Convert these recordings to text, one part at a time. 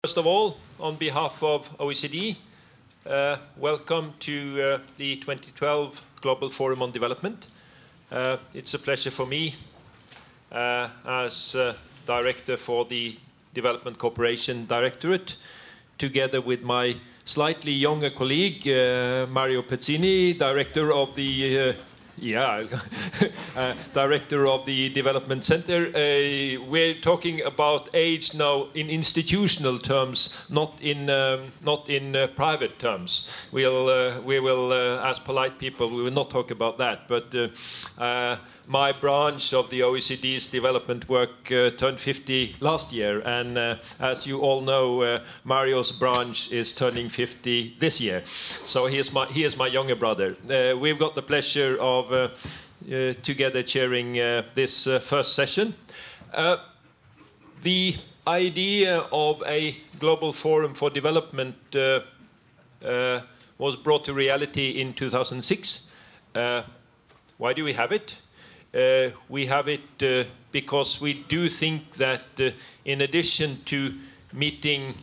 First of all, on behalf of OECD, welcome to the 2012 Global Forum on Development. It's a pleasure for me as Director for the Development Cooperation Directorate, together with my slightly younger colleague, Mario Pezzini, Director of the Director of the Development Center. We're talking about age now in institutional terms, not in private terms. We will, as polite people, we will not talk about that. But my branch of the OECD's development work turned 50 last year, and as you all know, Mario's branch is turning 50 this year. So he is my younger brother. We've got the pleasure of together chairing this first session. The idea of a global forum for development was brought to reality in 2006. Why do we have it? We have it because we do think that in addition to meeting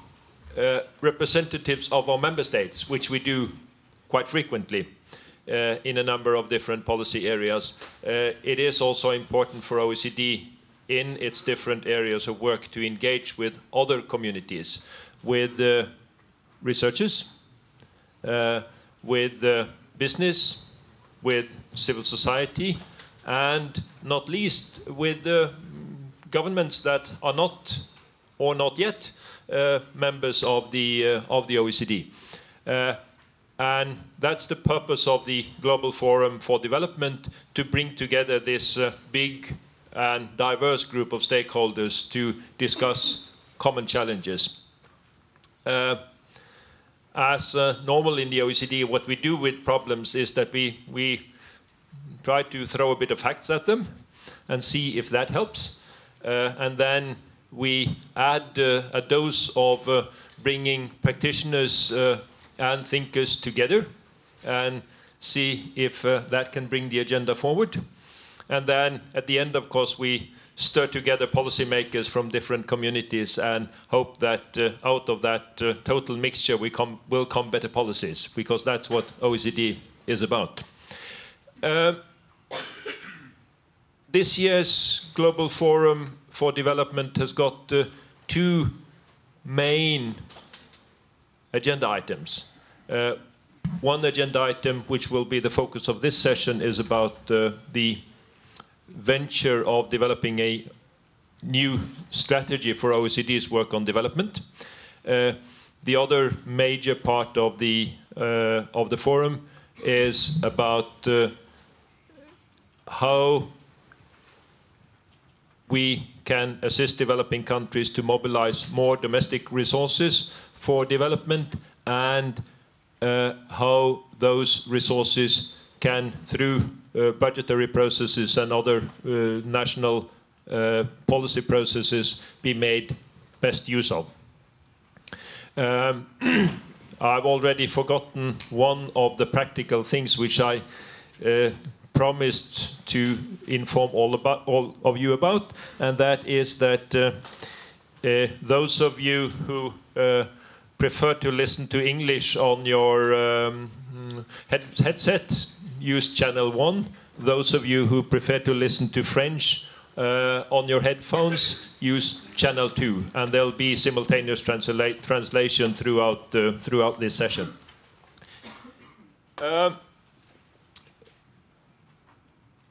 representatives of our member states, which we do quite frequently, in a number of different policy areas. It is also important for OECD in its different areas of work to engage with other communities, with researchers, with business, with civil society, and not least with governments that are not, or not yet, members of the OECD. And that's the purpose of the Global Forum for Development, to bring together this big and diverse group of stakeholders to discuss common challenges. As normal in the OECD, what we do with problems is that we try to throw a bit of facts at them and see if that helps. And then we add a dose of bringing practitioners and thinkers together and see if that can bring the agenda forward. And then at the end, of course, we stir together policymakers from different communities and hope that out of that total mixture will come better policies, because that's what OECD is about. This year's Global Forum for Development has got two main agenda items. One agenda item, which will be the focus of this session, is about the venture of developing a new strategy for OECD's work on development. The other major part of the forum is about how we can assist developing countries to mobilize more domestic resources for development, and how those resources can, through budgetary processes and other national policy processes, be made best use of. I've already forgotten one of the practical things which I promised to inform all of you about, and that is that those of you who prefer to listen to English on your headset, use channel 1. Those of you who prefer to listen to French on your headphones, use channel 2. And there'll be simultaneous translation throughout this session.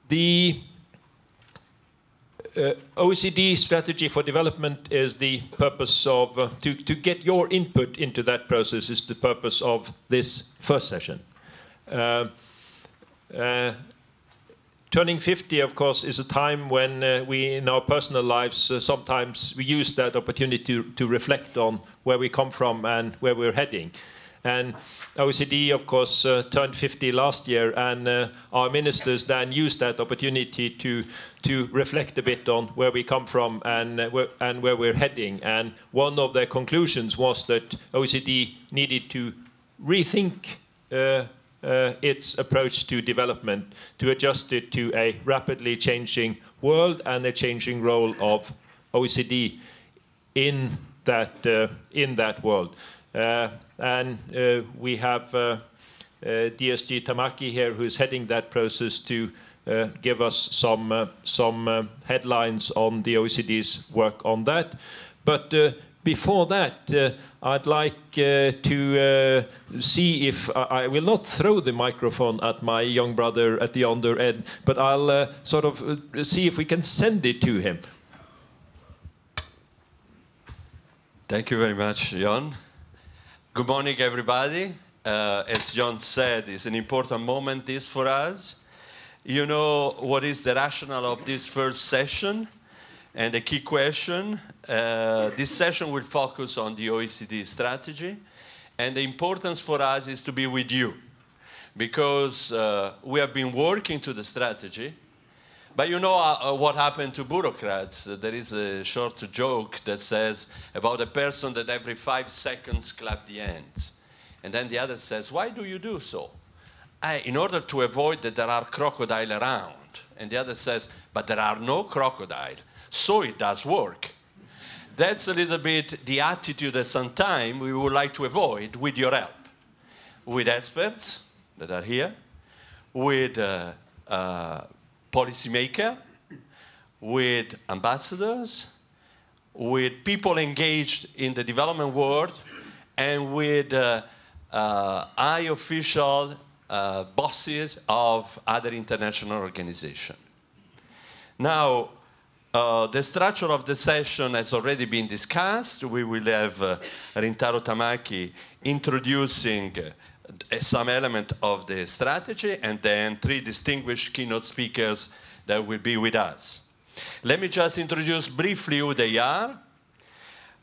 The OECD strategy for development is the purpose of, to get your input into that process is the purpose of this first session. Turning 50, of course, is a time when we, in our personal lives, sometimes we use that opportunity to reflect on where we come from and where we're heading. And OECD, of course, turned 50 last year, and our ministers then used that opportunity to reflect a bit on where we come from and where we're heading. And one of their conclusions was that OECD needed to rethink its approach to development, to adjust it to a rapidly changing world and a changing role of OECD in in that world. And we have DSG Tamaki here, who's heading that process, to give us some headlines on the OECD's work on that. But before that, I'd like to see if I will not throw the microphone at my young brother at the other end, but I'll sort of see if we can send it to him. Thank you very much, Jon. Good morning, everybody. As Jon said, it's an important moment this for us. You know what is the rationale of this first session? And the key question, this session will focus on the OECD strategy. And the importance for us is to be with you. Because we have been working to the strategy. But you know what happened to bureaucrats. There is a short joke that says about a person that every 5 seconds clap the hands. And then the other says, why do you do so? In order to avoid that there are crocodiles around. And the other says, but there are no crocodiles, so it does work. That's a little bit the attitude that sometimes we would like to avoid with your help. With experts that are here, with policymakers, with ambassadors, with people engaged in the development world, and with high official bosses of other international organizations. Now, the structure of the session has already been discussed. We will have Rintaro Tamaki introducing some element of the strategy, and then 3 distinguished keynote speakers that will be with us. Let me just introduce briefly who they are.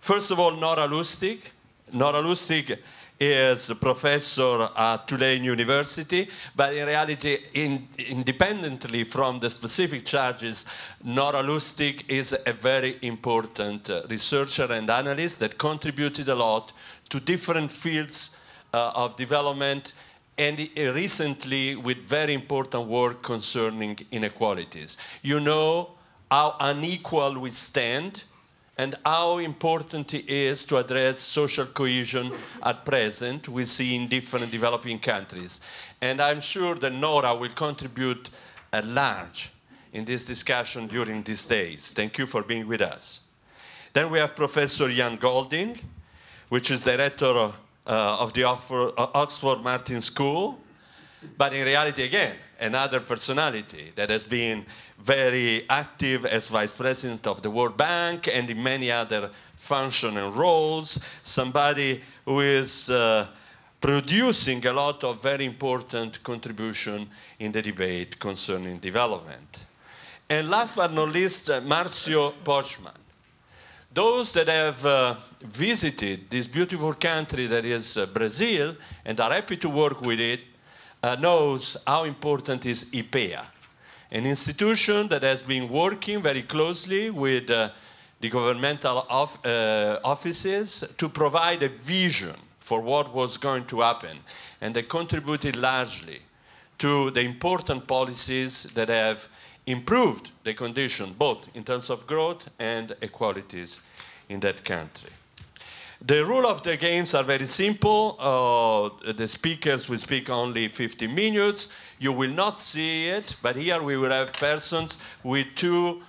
First of all, Nora Lustig. Nora Lustig is a professor at Tulane University, but in reality, independently from the specific charges, Nora Lustig is a very important researcher and analyst that contributed a lot to different fields of development, and recently with very important work concerning inequalities. You know how unequal we stand and how important it is to address social cohesion at present we see in different developing countries. And I'm sure that Nora will contribute at large in this discussion during these days. Thank you for being with us. Then we have Professor Jan Golding, which is director of the Oxford Martin School, but in reality, again, another personality that has been very active as Vice President of the World Bank and in many other functions and roles, somebody who is producing a lot of very important contribution in the debate concerning development. And last but not least, Marcio Pochmann. Those that have visited this beautiful country that is Brazil and are happy to work with it knows how important is IPEA, an institution that has been working very closely with the governmental offices to provide a vision for what was going to happen, and they contributed largely to the important policies that have improved the condition, both in terms of growth and equalities in that country. The rule of the games are very simple. The speakers will speak only 15 minutes. You will not see it, but here we will have persons with 2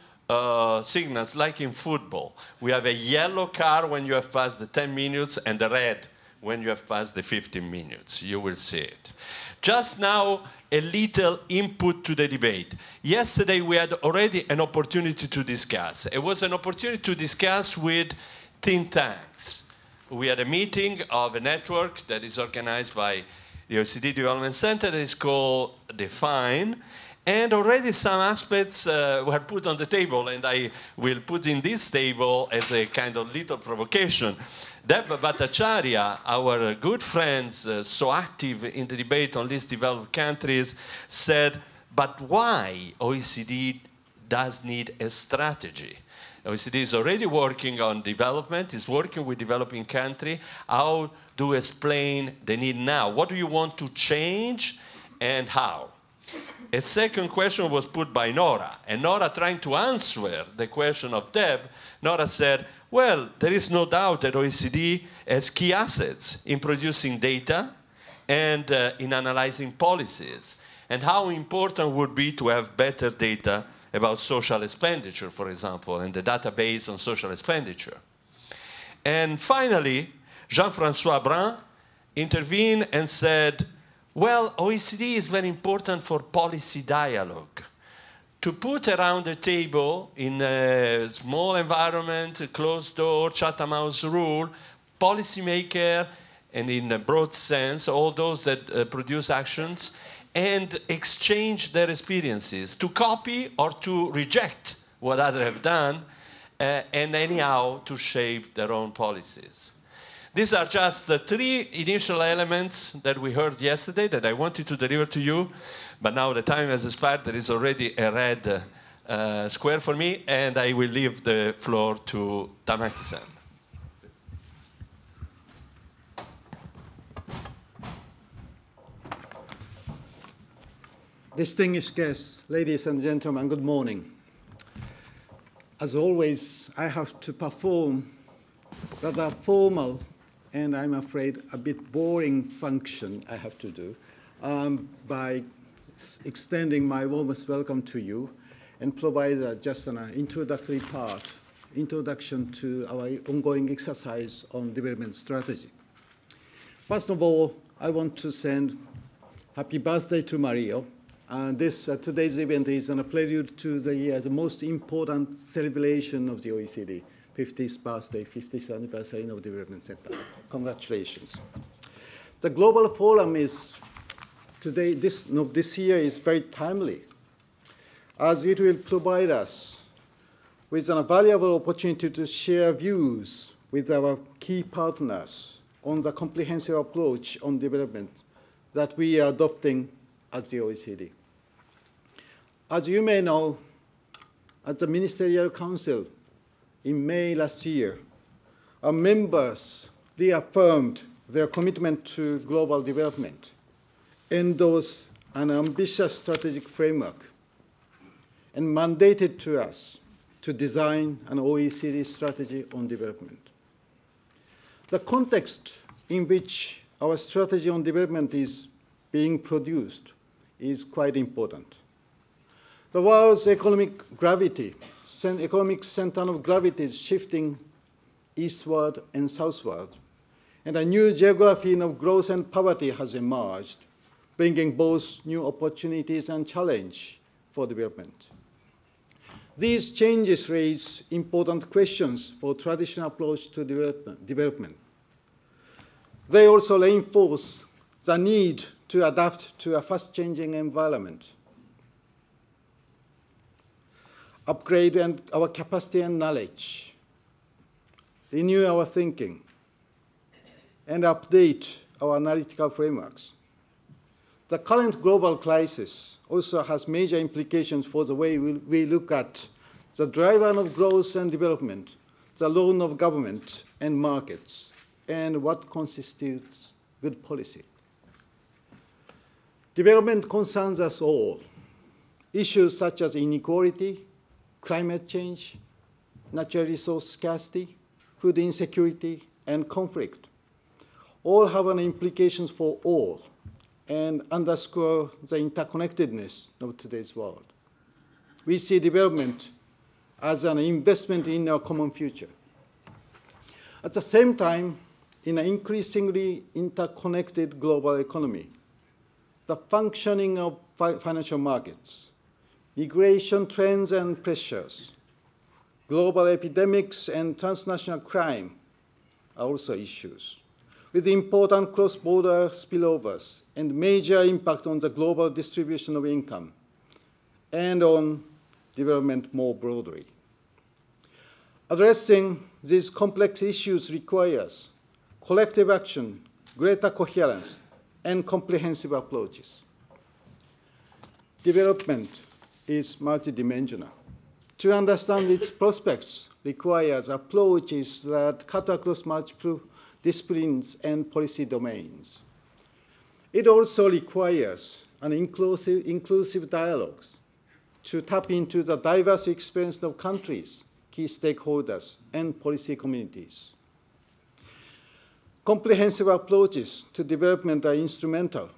signals, like in football. We have a yellow card when you have passed the 10 minutes and the red when you have passed the 15 minutes. You will see it. Just now, a little input to the debate. Yesterday, we had already an opportunity to discuss. It was an opportunity to discuss with think tanks. We had a meeting of a network that is organized by the OECD Development Center that is called Define. And already some aspects were put on the table, and I will put in this table as a kind of little provocation. Deb Bhattacharya, our good friends, so active in the debate on least developed countries, said, but why OECD does need a strategy? OECD is already working on development, is working with developing countries. How do you explain the need now? What do you want to change, and how? a second question was put by Nora. And Nora, trying to answer the question of Deb, Nora said, well, there is no doubt that OECD has key assets in producing data and in analyzing policies. And how important would be to have better data about social expenditure, for example, and the database on social expenditure. And finally, Jean-François Brun intervened and said, well, OECD is very important for policy dialogue. To put around the table in a small environment, a closed door, Chatham House rule, policymaker, and in a broad sense, all those that produce actions, and exchange their experiences, to copy or to reject what others have done, and anyhow to shape their own policies. These are just the three initial elements that we heard yesterday that I wanted to deliver to you, but now the time has expired. There is already a red square for me, and I will leave the floor to Tamaki-san. Distinguished guests, ladies and gentlemen, good morning. As always, I have to perform rather formal and I'm afraid a bit boring function I have to do by extending my warmest welcome to you and provide just an introduction to our ongoing exercise on development strategy. First of all, I want to send happy birthday to Mario. Today's event is a prelude to the year's most important celebration of the OECD, 50th birthday, 50th anniversary of Development Center. Congratulations. The Global Forum is today, this year is very timely, as it will provide us with a valuable opportunity to share views with our key partners on the comprehensive approach on development that we are adopting at the OECD. As you may know, at the Ministerial Council in May last year, our members reaffirmed their commitment to global development, endorsed an ambitious strategic framework, and mandated to us to design an OECD strategy on development. The context in which our strategy on development is being produced is quite important. The world's economic center of gravity is shifting eastward and southward, and a new geography of growth and poverty has emerged, bringing both new opportunities and challenge for development. These changes raise important questions for traditional approach to development. They also reinforce the need to adapt to a fast-changing environment, upgrade our capacity and knowledge, renew our thinking, and update our analytical frameworks. The current global crisis also has major implications for the way we look at the driver of growth and development, the role of government and markets, and what constitutes good policy. Development concerns us all. Issues such as inequality, climate change, natural resource scarcity, food insecurity, and conflict all have an implications for all and underscore the interconnectedness of today's world. We see development as an investment in our common future. At the same time, in an increasingly interconnected global economy, the functioning of financial markets, migration trends and pressures, global epidemics and transnational crime are also issues, with important cross-border spillovers and major impact on the global distribution of income and on development more broadly. Addressing these complex issues requires collective action, greater coherence, and comprehensive approaches. Development is multidimensional. To understand its prospects requires approaches that cut across multiple disciplines and policy domains. It also requires and inclusive dialogues to tap into the diverse experience of countries, key stakeholders, and policy communities. Comprehensive approaches to development are instrumental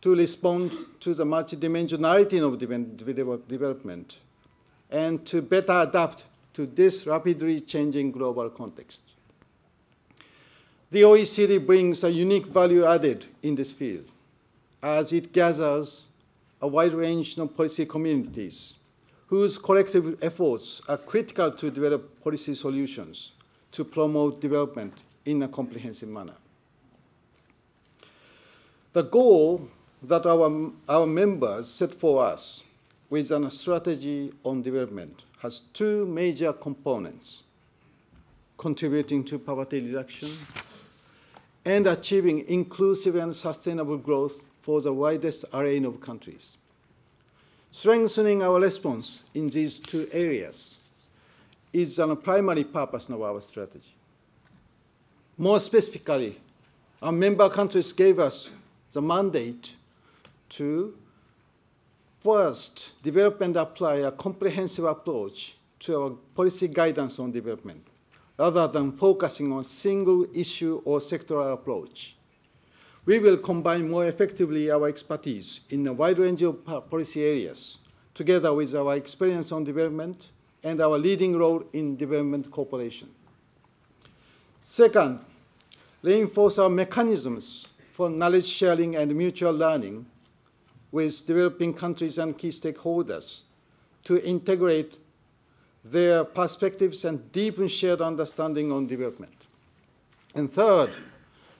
to respond to the multidimensionality of development and to better adapt to this rapidly changing global context. The OECD brings a unique value added in this field, as it gathers a wide range of policy communities whose collective efforts are critical to develop policy solutions to promote development in a comprehensive manner. The goal that our members set for us with a strategy on development has two major components: contributing to poverty reduction and achieving inclusive and sustainable growth for the widest array of countries. Strengthening our response in these two areas is the primary purpose of our strategy. More specifically, our member countries gave us the mandate to first develop and apply a comprehensive approach to our policy guidance on development, rather than focusing on single issue or sectoral approach. We will combine more effectively our expertise in a wide range of policy areas, together with our experience on development and our leading role in development cooperation. Second, reinforce our mechanisms for knowledge sharing and mutual learning with developing countries and key stakeholders to integrate their perspectives and deepen shared understanding on development. And third,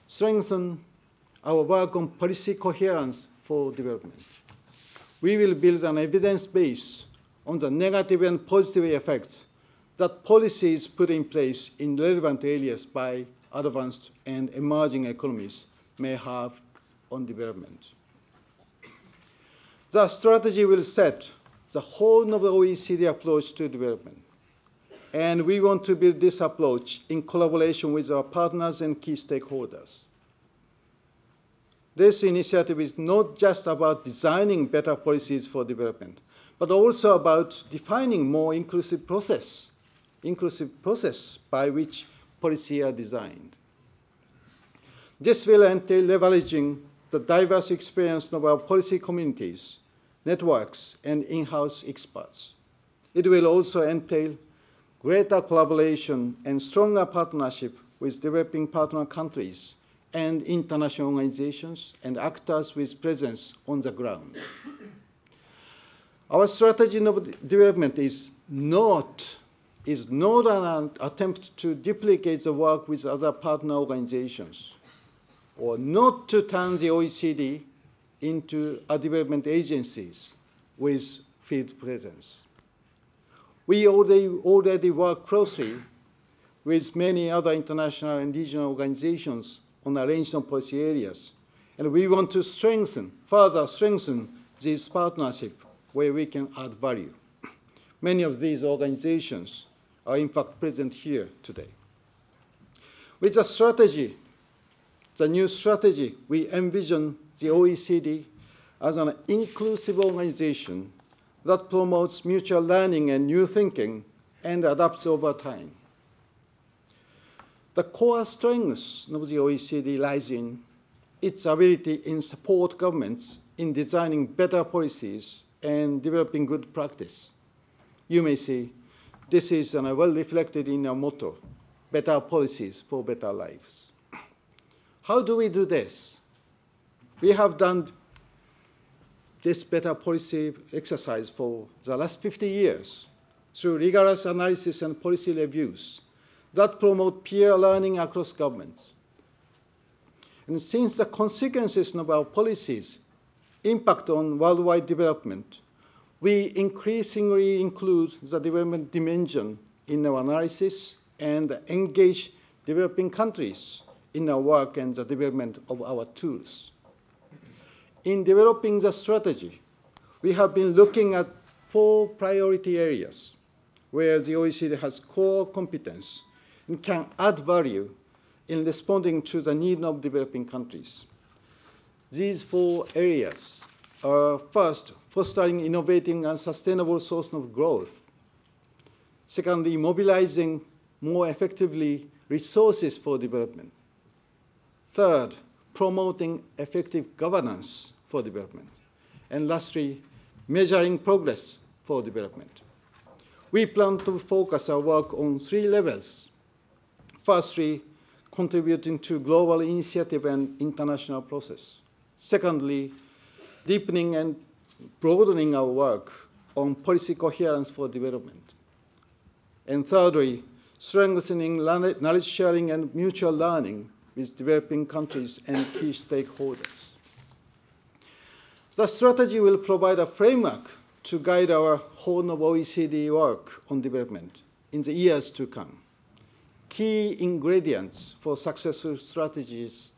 strengthen our work on policy coherence for development. We will build an evidence base on the negative and positive effects that policies put in place in relevant areas by advanced and emerging economies may have on development. The strategy will set the whole of the OECD approach to development. And we want to build this approach in collaboration with our partners and key stakeholders. This initiative is not just about designing better policies for development, but also about defining more inclusive process by which policies are designed. This will entail leveraging the diverse experience of our policy communities, networks, and in-house experts. It will also entail greater collaboration and stronger partnership with developing partner countries and international organizations and actors with presence on the ground. Our strategy of development is not an attempt to duplicate the work with other partner organizations, or not to turn the OECD into a development agencies with field presence. We already work closely with many other international and regional organizations on a range of policy areas, and we want to further strengthen this partnership where we can add value. Many of these organizations are in fact present here today. With the strategy, the new strategy, we envision the OECD as an inclusive organization that promotes mutual learning and new thinking and adapts over time. The core strength of the OECD lies in its ability in support governments in designing better policies and developing good practice. You may see this is well reflected in our motto, better policies for better lives. How do we do this? We have done this better policy exercise for the last 50 years through rigorous analysis and policy reviews that promote peer learning across governments. And since the consequences of our policies impact on worldwide development, we increasingly include the development dimension in our analysis and engage developing countries in our work and the development of our tools. In developing the strategy, we have been looking at 4 priority areas where the OECD has core competence and can add value in responding to the need of developing countries. These 4 areas are: first, fostering innovating and sustainable sources of growth. Secondly, mobilizing more effectively resources for development. Third, promoting effective governance for development. And lastly, measuring progress for development. We plan to focus our work on 3 levels. Firstly, contributing to global initiative and international process. Secondly, deepening and broadening our work on policy coherence for development. And thirdly, strengthening knowledge sharing and mutual learning with developing countries and key stakeholders. The strategy will provide a framework to guide our Horn of OECD work on development in the years to come. Key ingredients for successful strategies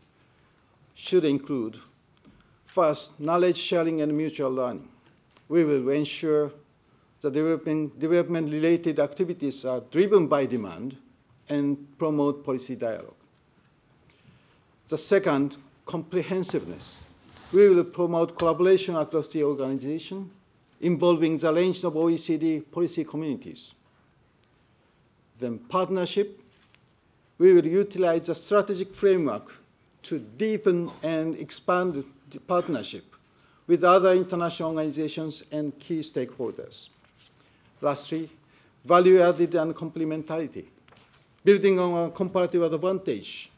should include: first, knowledge sharing and mutual learning. We will ensure that development-related activities are driven by demand and promote policy dialogue. The second, comprehensiveness. We will promote collaboration across the organization, involving the range of OECD policy communities. Then partnership. We will utilize the strategic framework to deepen and expand the partnership with other international organizations and key stakeholders. Lastly, value-added and complementarity. Building on a comparative advantage,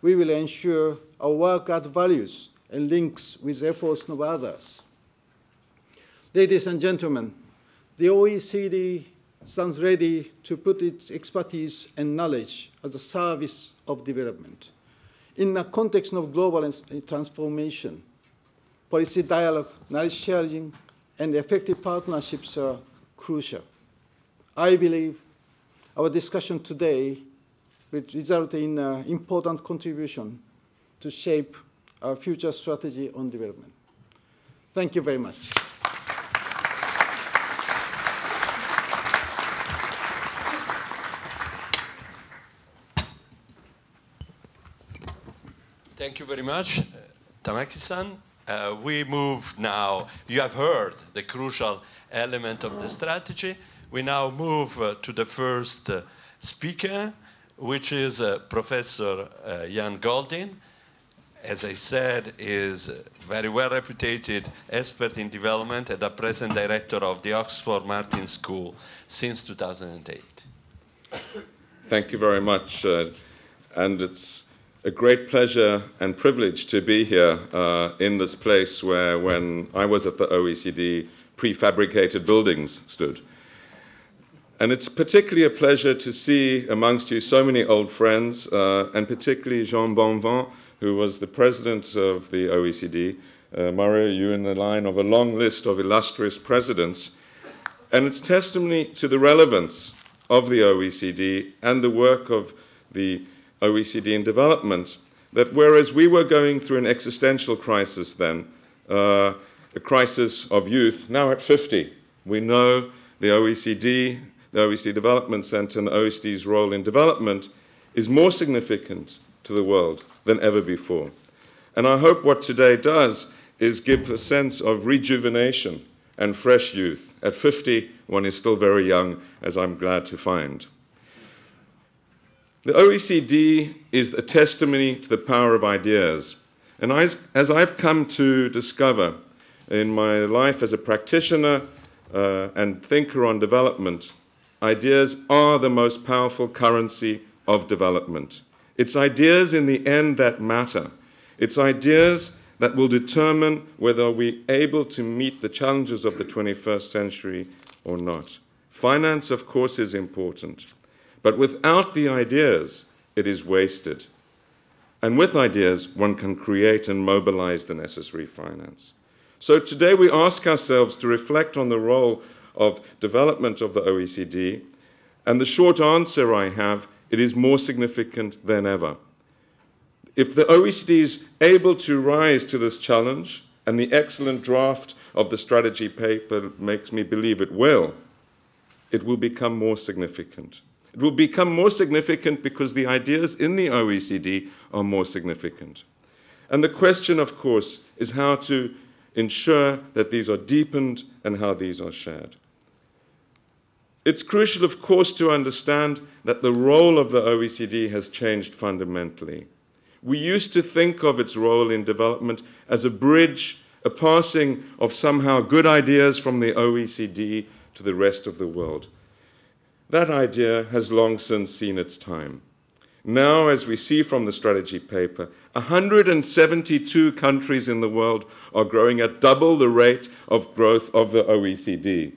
we will ensure our work adds values and links with efforts of others. Ladies and gentlemen, the OECD stands ready to put its expertise and knowledge at the service of development. In the context of global transformation, policy dialogue, knowledge sharing, and effective partnerships are crucial. I believe our discussion today will result in an important contribution to shape our future strategy on development. Thank you very much. Thank you very much, Tamaki-san. We move now, you have heard the crucial element of the strategy. We now move to the first speaker, which is Professor Jan Goldin. As I said, is a very well-reputed expert in development and the present director of the Oxford Martin School since 2008. Thank you very much. And it's a great pleasure and privilege to be here in this place where, when I was at the OECD, prefabricated buildings stood. And it's particularly a pleasure to see amongst you so many old friends, and particularly Jean Bonvin, who was the president of the OECD. Mario, you in the line of a long list of illustrious presidents. And it's testimony to the relevance of the OECD and the work of the OECD in development, that whereas we were going through an existential crisis then, a crisis of youth, now at 50, we know the OECD Development Center and the OECD's role in development is more significant to the world than ever before. And I hope what today does is give a sense of rejuvenation and fresh youth. At 50, one is still very young, as I'm glad to find. The OECD is a testimony to the power of ideas. And as I've come to discover in my life as a practitioner and thinker on development, ideas are the most powerful currency of development. It's ideas in the end that matter. It's ideas that will determine whether we're able to meet the challenges of the 21st century or not. Finance, of course, is important. But without the ideas, it is wasted. And with ideas, one can create and mobilize the necessary finance. So today we ask ourselves to reflect on the role of development of the OECD. And the short answer I have, it is more significant than ever. If the OECD is able to rise to this challenge, and the excellent draft of the strategy paper makes me believe it will become more significant. It will become more significant because the ideas in the OECD are more significant. And the question, of course, is how to ensure that these are deepened and how these are shared. It's crucial, of course, to understand that the role of the OECD has changed fundamentally. We used to think of its role in development as a bridge, a passing of somehow good ideas from the OECD to the rest of the world. That idea has long since seen its time. Now, as we see from the strategy paper, 172 countries in the world are growing at double the rate of growth of the OECD.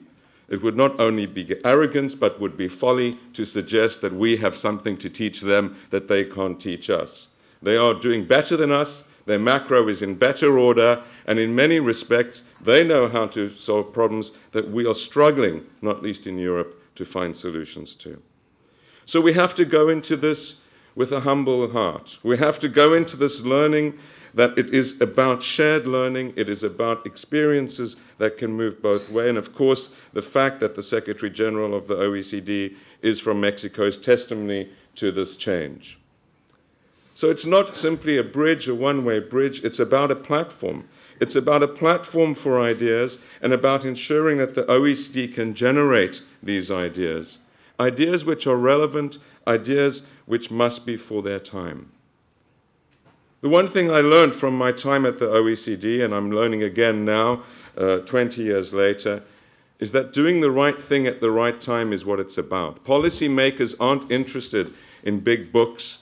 It would not only be arrogance, but would be folly to suggest that we have something to teach them that they can't teach us. They are doing better than us, their macro is in better order, and in many respects, they know how to solve problems that we are struggling, not least in Europe, to find solutions to. So we have to go into this with a humble heart. We have to go into this learning that it is about shared learning, it is about experiences that can move both ways. And of course, the fact that the Secretary General of the OECD is from Mexico is testimony to this change. So it's not simply a bridge, a one-way bridge, it's about a platform. It's about a platform for ideas and about ensuring that the OECD can generate these ideas. Ideas which are relevant, ideas which must be for their time. The one thing I learned from my time at the OECD, and I'm learning again now, 20 years later, is that doing the right thing at the right time is what it's about. Policymakers aren't interested in big books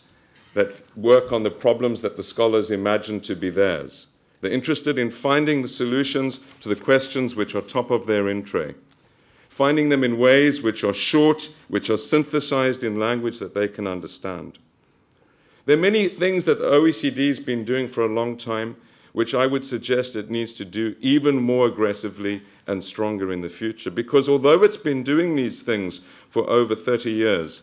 that work on the problems that the scholars imagine to be theirs. They're interested in finding the solutions to the questions which are top of their in tray, finding them in ways which are short, which are synthesized in language that they can understand. There are many things that the OECD has been doing for a long time, which I would suggest it needs to do even more aggressively and stronger in the future. Because although it's been doing these things for over 30 years,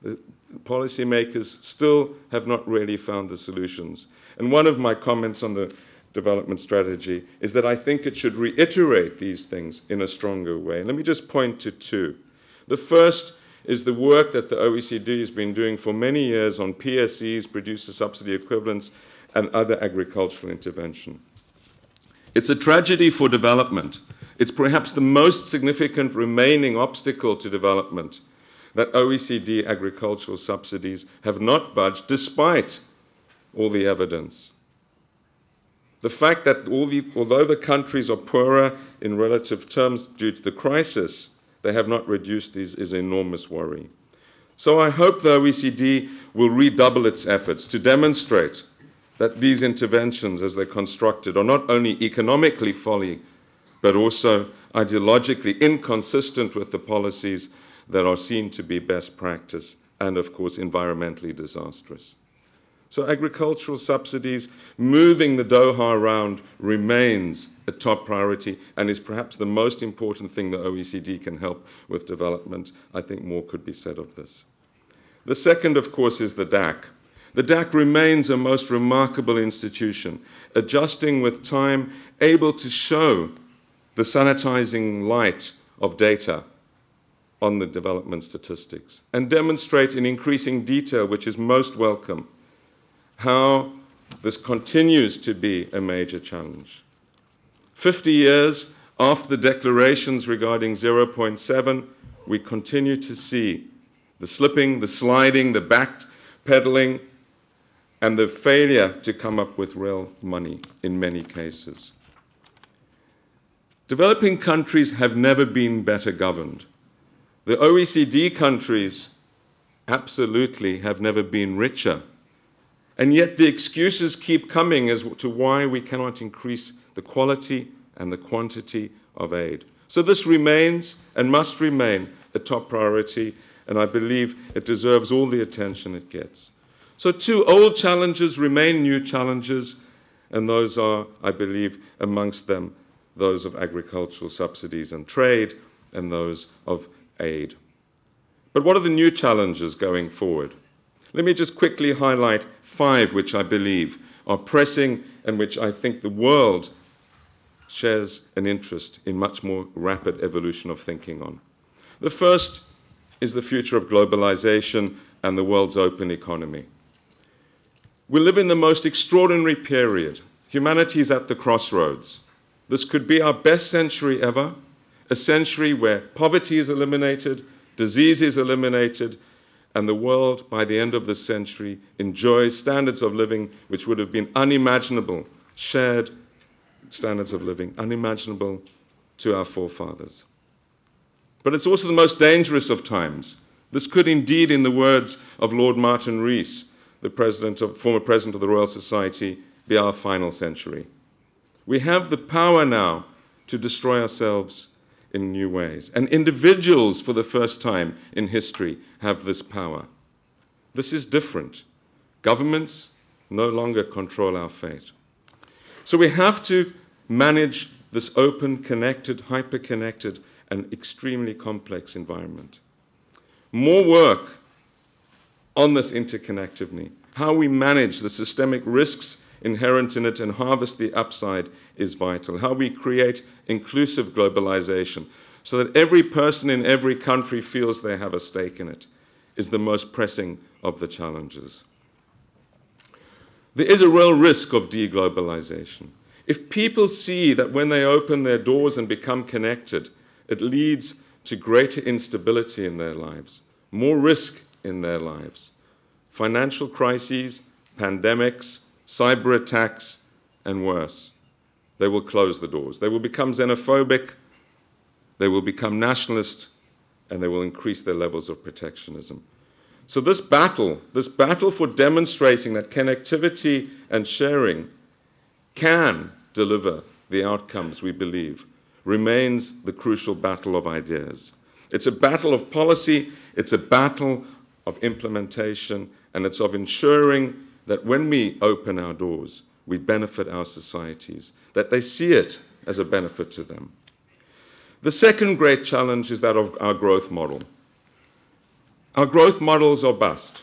the policymakers still have not really found the solutions. And one of my comments on the development strategy is that I think it should reiterate these things in a stronger way. And let me just point to two. The first is the work that the OECD has been doing for many years on PSEs, producer subsidy equivalents, and other agricultural intervention. It's a tragedy for development. It's perhaps the most significant remaining obstacle to development that OECD agricultural subsidies have not budged despite all the evidence. The fact that although the countries are poorer in relative terms due to the crisis, they have not reduced these is enormous worry. So I hope the OECD will redouble its efforts to demonstrate that these interventions as they're constructed are not only economically folly, but also ideologically inconsistent with the policies that are seen to be best practice and, of course, environmentally disastrous. So agricultural subsidies, moving the Doha round remains a top priority and is perhaps the most important thing the OECD can help with development. I think more could be said of this. The second, of course, is the DAC. The DAC remains a most remarkable institution, adjusting with time, able to show the sanitizing light of data on the development statistics and demonstrate in increasing detail, which is most welcome, how this continues to be a major challenge. 50 years after the declarations regarding 0.7, we continue to see the slipping, the sliding, the backpedaling, and the failure to come up with real money in many cases. Developing countries have never been better governed. The OECD countries absolutely have never been richer. And yet the excuses keep coming as to why we cannot increase the quality and the quantity of aid. So this remains and must remain a top priority, and I believe it deserves all the attention it gets. So two old challenges remain new challenges, and those are, I believe, amongst them, those of agricultural subsidies and trade, and those of aid. But what are the new challenges going forward? Let me just quickly highlight 5 which I believe are pressing and which I think the world shares an interest in much more rapid evolution of thinking on. The first is the future of globalization and the world's open economy. We live in the most extraordinary period. Humanity is at the crossroads. This could be our best century ever, a century where poverty is eliminated, disease is eliminated, and the world, by the end of this century, enjoys standards of living which would have been unimaginable, shared standards of living, unimaginable to our forefathers. But it's also the most dangerous of times. This could indeed, in the words of Lord Martin Rees, the former president of the Royal Society, be our final century. We have the power now to destroy ourselves in new ways. And individuals, for the first time in history, have this power. This is different. Governments no longer control our fate. So we have to manage this open, connected, hyper-connected, and extremely complex environment. More work on this interconnectivity, how we manage the systemic risks inherent in it and harvest the upside is vital. How we create inclusive globalization so that every person in every country feels they have a stake in it is the most pressing of the challenges. There is a real risk of deglobalization. If people see that when they open their doors and become connected, it leads to greater instability in their lives, more risk in their lives, financial crises, pandemics, cyber attacks, and worse, they will close the doors. They will become xenophobic, they will become nationalist, and they will increase their levels of protectionism. So this battle for demonstrating that connectivity and sharing can deliver the outcomes we believe remains the crucial battle of ideas. It's a battle of policy, it's a battle of implementation, and it's of ensuring that when we open our doors, we benefit our societies, that they see it as a benefit to them. The second great challenge is that of our growth model. Our growth models are bust.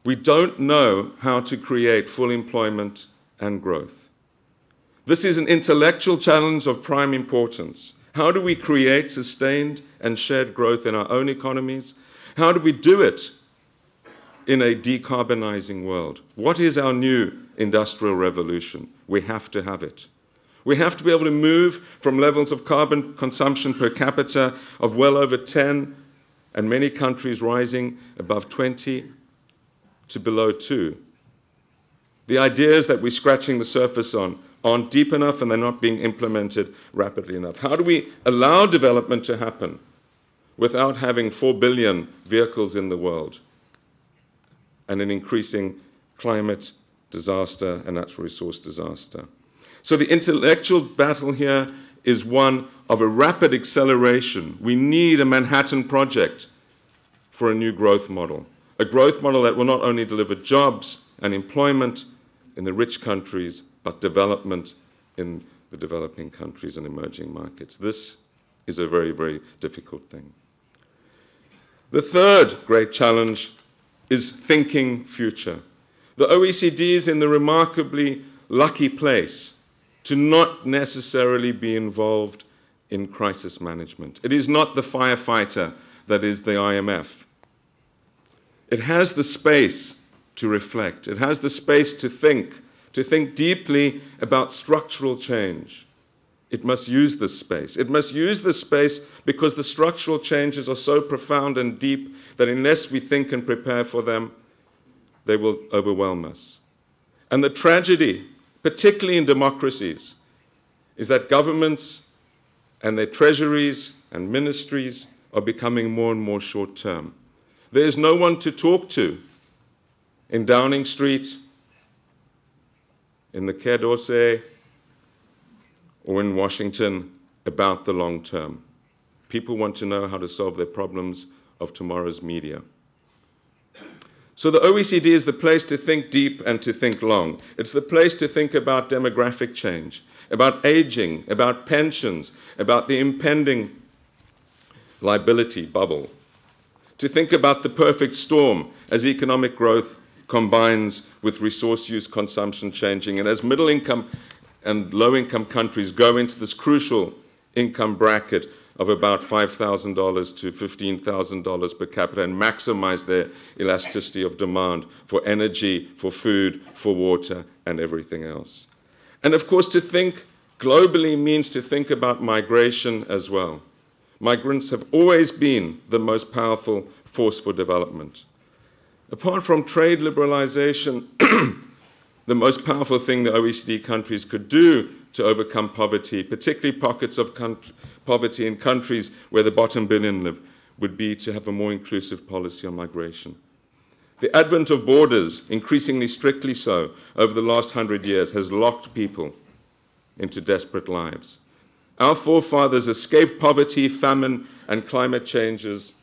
We don't know how to create full employment and growth. This is an intellectual challenge of prime importance. How do we create sustained and shared growth in our own economies? How do we do it in a decarbonizing world? What is our new industrial revolution? We have to have it. We have to be able to move from levels of carbon consumption per capita of well over 10, and many countries rising above 20, to below 2. The ideas that we're scratching the surface on aren't deep enough and they're not being implemented rapidly enough. How do we allow development to happen without having 4 billion vehicles in the world and an increasing climate disaster and natural resource disaster? So the intellectual battle here is one of a rapid acceleration. We need a Manhattan Project for a new growth model, a growth model that will not only deliver jobs and employment in the rich countries, but development in the developing countries and emerging markets. This is a very, very difficult thing. The third great challenge is thinking future. The OECD is in the remarkably lucky place to not necessarily be involved in crisis management. It is not the firefighter that is the IMF. It has the space to reflect. It has the space to think deeply about structural change. It must use this space. It must use this space because the structural changes are so profound and deep that unless we think and prepare for them, they will overwhelm us. And the tragedy, particularly in democracies, is that governments and their treasuries and ministries are becoming more and more short-term. There is no one to talk to in Downing Street, in the Quai d'Orsay, or in Washington about the long term. People want to know how to solve their problems of tomorrow's media. So the OECD is the place to think deep and to think long. It's the place to think about demographic change, about aging, about pensions, about the impending liability bubble, to think about the perfect storm as economic growth combines with resource use consumption changing, and as middle income and low income countries go into this crucial income bracket of about $5,000 to $15,000 per capita and maximize their elasticity of demand for energy, for food, for water, and everything else. And of course, to think globally means to think about migration as well. Migrants have always been the most powerful force for development. Apart from trade liberalization, the most powerful thing the OECD countries could do to overcome poverty, particularly pockets of poverty in countries where the bottom billion live, would be to have a more inclusive policy on migration. The advent of borders, increasingly strictly so, over the last 100 years, has locked people into desperate lives. Our forefathers escaped poverty, famine, and climate changes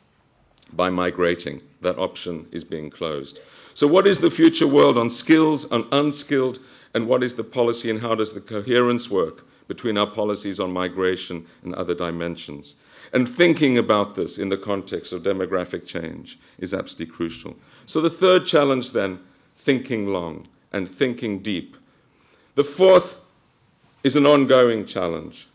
by migrating. That option is being closed. So what is the future world on skills, on unskilled, and what is the policy and how does the coherence work between our policies on migration and other dimensions? And thinking about this in the context of demographic change is absolutely crucial. So the third challenge then, thinking long and thinking deep. The fourth is an ongoing challenge.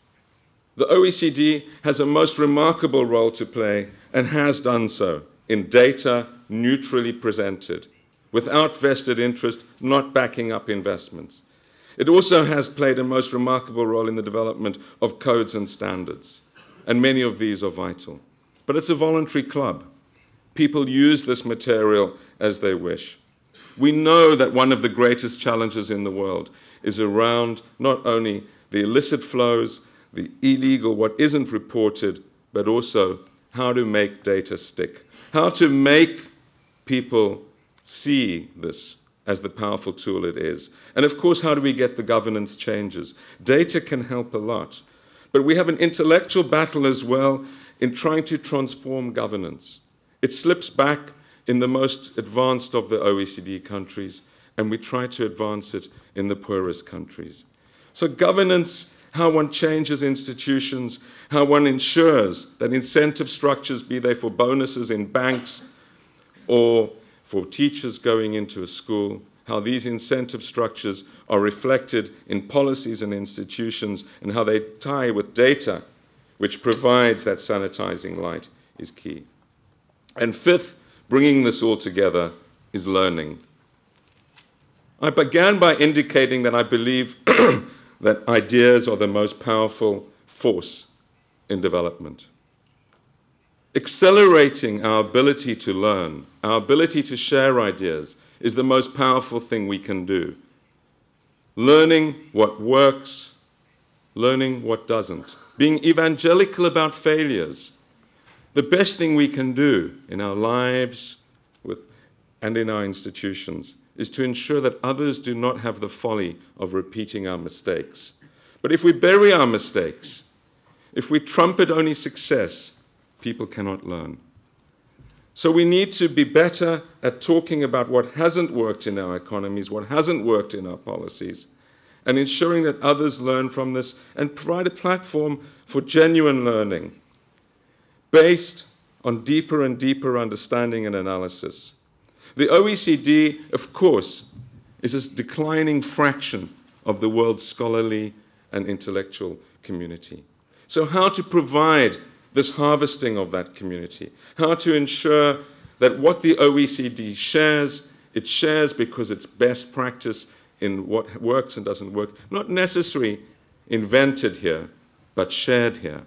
The OECD has a most remarkable role to play and has done so in data neutrally presented, without vested interest, not backing up investments. It also has played a most remarkable role in the development of codes and standards, and many of these are vital. But it's a voluntary club. People use this material as they wish. We know that one of the greatest challenges in the world is around not only the illicit flows, the illegal, what isn't reported, but also how to make data stick, how to make people see this as the powerful tool it is. And of course, how do we get the governance changes? Data can help a lot, but we have an intellectual battle as well in trying to transform governance. It slips back in the most advanced of the OECD countries, and we try to advance it in the poorest countries. So governance, how one changes institutions, how one ensures that incentive structures, be they for bonuses in banks or for teachers going into a school, how these incentive structures are reflected in policies and institutions and how they tie with data, which provides that sanitizing light, is key. And fifth, bringing this all together is learning. I began by indicating that I believe that ideas are the most powerful force in development. Accelerating our ability to learn, our ability to share ideas, is the most powerful thing we can do. Learning what works, learning what doesn't. Being evangelical about failures. The best thing we can do in our lives and in our institutions is to ensure that others do not have the folly of repeating our mistakes. But if we bury our mistakes, if we trumpet only success, people cannot learn. So we need to be better at talking about what hasn't worked in our economies, what hasn't worked in our policies, and ensuring that others learn from this and provide a platform for genuine learning based on deeper and deeper understanding and analysis. The OECD, of course, is a declining fraction of the world's scholarly and intellectual community. So how to provide this harvesting of that community, how to ensure that what the OECD shares, it shares because it's best practice in what works and doesn't work, not necessarily invented here, but shared here.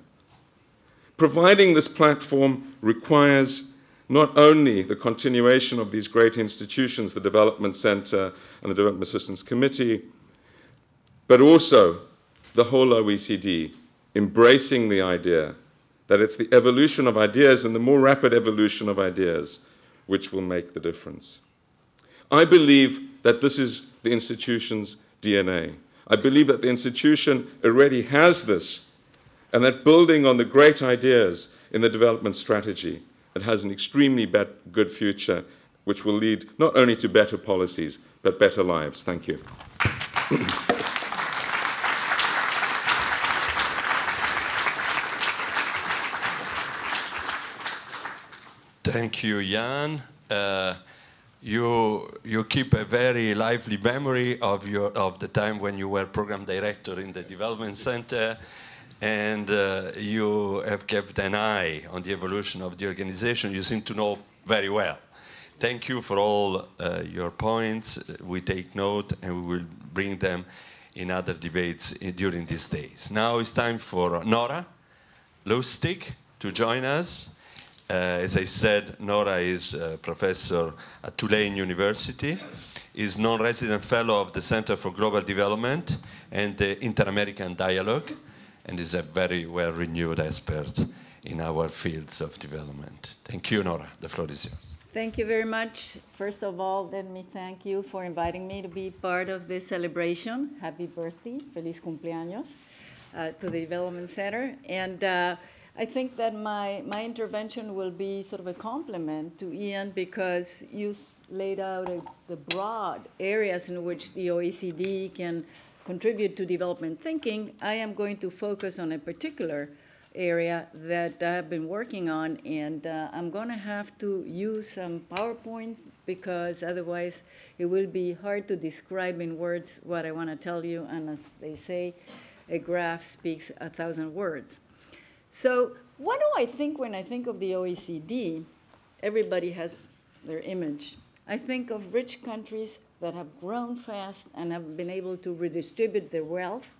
Providing this platform requires not only the continuation of these great institutions, the Development Center and the Development Assistance Committee, but also the whole OECD embracing the idea that it's the evolution of ideas and the more rapid evolution of ideas which will make the difference. I believe that this is the institution's DNA. I believe that the institution already has this, and that building on the great ideas in the development strategy, it has an extremely good future, which will lead not only to better policies, but better lives. Thank you. Thank you, Jan. You keep a very lively memory of the time when you were program director in the Development Center. and you have kept an eye on the evolution of the organization. You seem to know very well. Thank you for all your points. We take note, and we will bring them in other debates during these days. Now it's time for Nora Lustig to join us. As I said, Nora is a professor at Tulane University, is non-resident fellow of the Center for Global Development and the Inter-American Dialogue, and is a very well-renewed expert in our fields of development. Thank you, Nora. The floor is yours. Thank you very much. First of all, let me thank you for inviting me to be part of this celebration. Happy birthday, feliz cumpleaños, to the Development Center. And I think that my intervention will be sort of a complement to Ian, because you laid out the broad areas in which the OECD can contribute to development thinking. I am going to focus on a particular area that I have been working on, and I'm going to have to use some PowerPoints, because otherwise it will be hard to describe in words what I want to tell you, and as they say, a graph speaks 1,000 words. So what do I think when I think of the OECD? Everybody has their image. I think of rich countries that have grown fast and have been able to redistribute their wealth,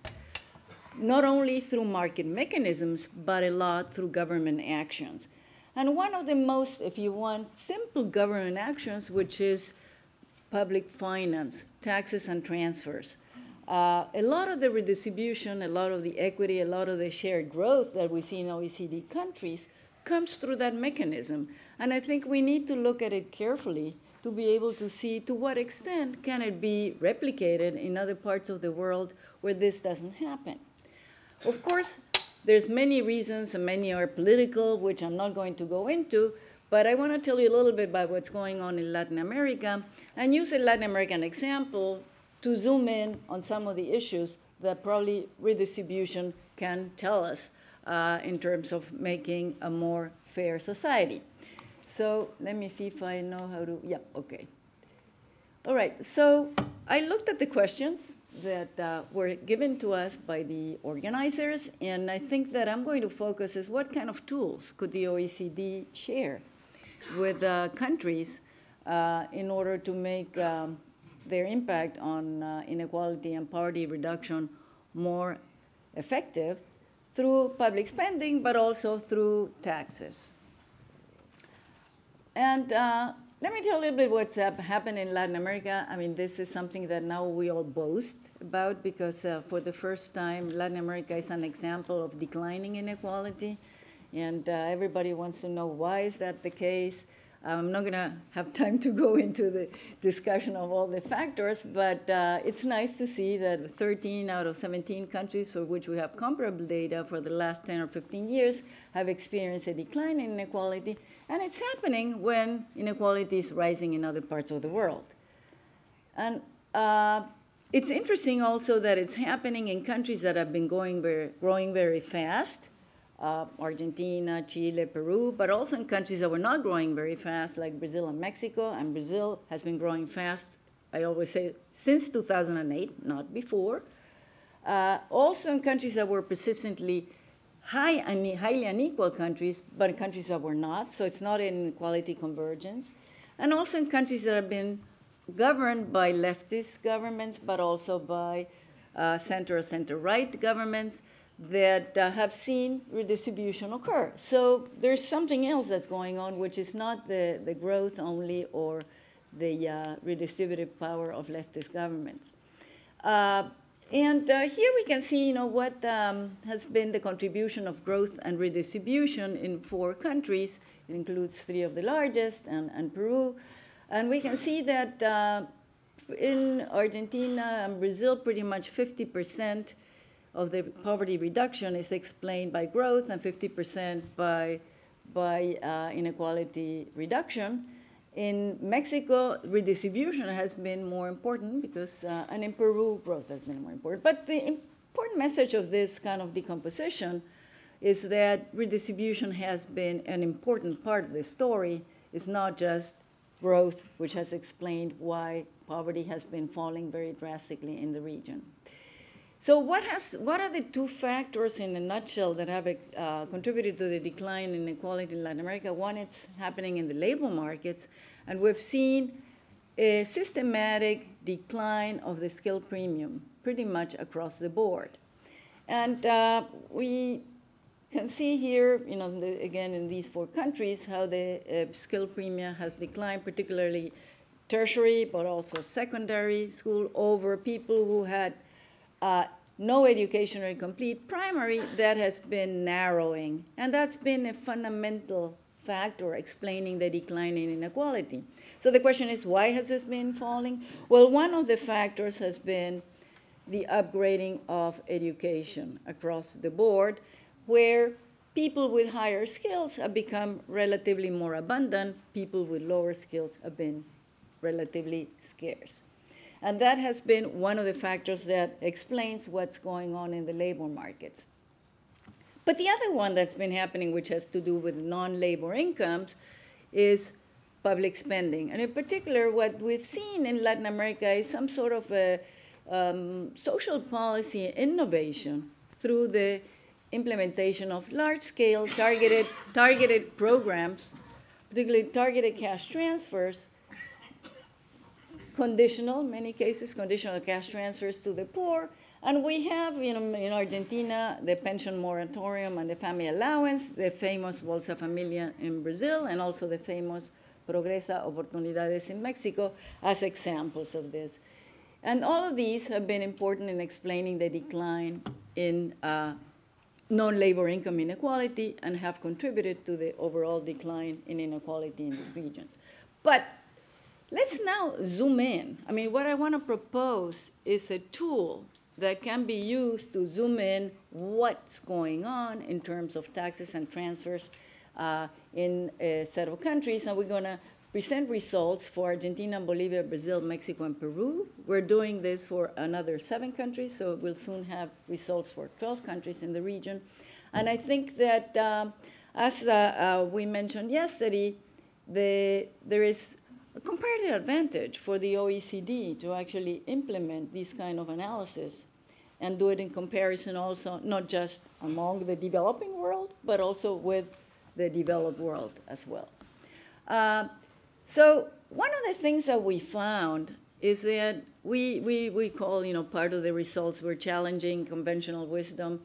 not only through market mechanisms, but a lot through government actions. And one of the most, if you want, simple government actions, which is public finance, taxes and transfers. A lot of the redistribution, a lot of the equity, a lot of the shared growth that we see in OECD countries comes through that mechanism. And I think we need to look at it carefully to be able to see to what extent can it be replicated in other parts of the world where this doesn't happen. Of course, there's many reasons, and many are political, which I'm not going to go into, but I want to tell you a little bit about what's going on in Latin America, and use a Latin American example to zoom in on some of the issues that probably redistribution can tell us in terms of making a more fair society. So let me see if I know how to, yeah, okay. All right, so I looked at the questions that were given to us by the organizers, and I think that I'm going to focus is what kind of tools could the OECD share with countries in order to make their impact on inequality and poverty reduction more effective through public spending, but also through taxes. And let me tell you a little bit what's happened in Latin America. I mean, this is something that now we all boast about, because for the first time, Latin America is an example of declining inequality. And everybody wants to know, why is that the case? I'm not going to have time to go into the discussion of all the factors, but it's nice to see that 13 out of 17 countries for which we have comparable data for the last 10 or 15 years have experienced a decline in inequality, and it's happening when inequality is rising in other parts of the world. And it's interesting also that it's happening in countries that have been growing very fast, Argentina, Chile, Peru, but also in countries that were not growing very fast, like Brazil and Mexico. And Brazil has been growing fast, I always say, since 2008, not before. Also in countries that were persistently highly unequal countries, but countries that were not, so it's not an inequality convergence. And also in countries that have been governed by leftist governments, but also by center-right governments that have seen redistribution occur. So there's something else that's going on, which is not the growth only or the redistributive power of leftist governments. And here we can see, what has been the contribution of growth and redistribution in 4 countries. It includes 3 of the largest and Peru. And we can see that in Argentina and Brazil, pretty much 50% of the poverty reduction is explained by growth and 50% by inequality reduction. In Mexico, redistribution has been more important because, and in Peru, growth has been more important. But the important message of this kind of decomposition is that redistribution has been an important part of the story. It's not just growth, which has explained why poverty has been falling very drastically in the region. So what are the two factors in a nutshell that have contributed to the decline in inequality in Latin America? One, it's happening in the labor markets, and we've seen a systematic decline of the skill premium pretty much across the board. And we can see here, again in these 4 countries, how the skill premium has declined, particularly tertiary, but also secondary school, over people who had no education or complete primary. That has been narrowing. And that's been a fundamental factor explaining the decline in inequality. So the question is, why has this been falling? Well, one of the factors has been the upgrading of education across the board, where people with higher skills have become relatively more abundant, people with lower skills have been relatively scarce. And that has been one of the factors that explains what's going on in the labor markets. But the other one that's been happening, which has to do with non-labor incomes, is public spending. And in particular, what we've seen in Latin America is some sort of a social policy innovation through the implementation of large-scale targeted programs, particularly targeted cash transfers, conditional, in many cases, conditional cash transfers to the poor. And we have, in Argentina, the pension moratorium and the family allowance, the famous Bolsa Familia in Brazil, and also the famous Progresa Oportunidades in Mexico as examples of this. And all of these have been important in explaining the decline in non-labor income inequality and have contributed to the overall decline in inequality in these regions. But let's now zoom in. I mean, what I want to propose is a tool that can be used to zoom in what's going on in terms of taxes and transfers in a set of countries. And we're going to present results for Argentina, Bolivia, Brazil, Mexico, and Peru. We're doing this for another 7 countries, so we'll soon have results for 12 countries in the region. And I think that, as we mentioned yesterday, there is a comparative advantage for the OECD to actually implement this kind of analysis and do it in comparison also, not just among the developing world, but also with the developed world as well. So one of the things that we found is that we call, part of the results were challenging conventional wisdom,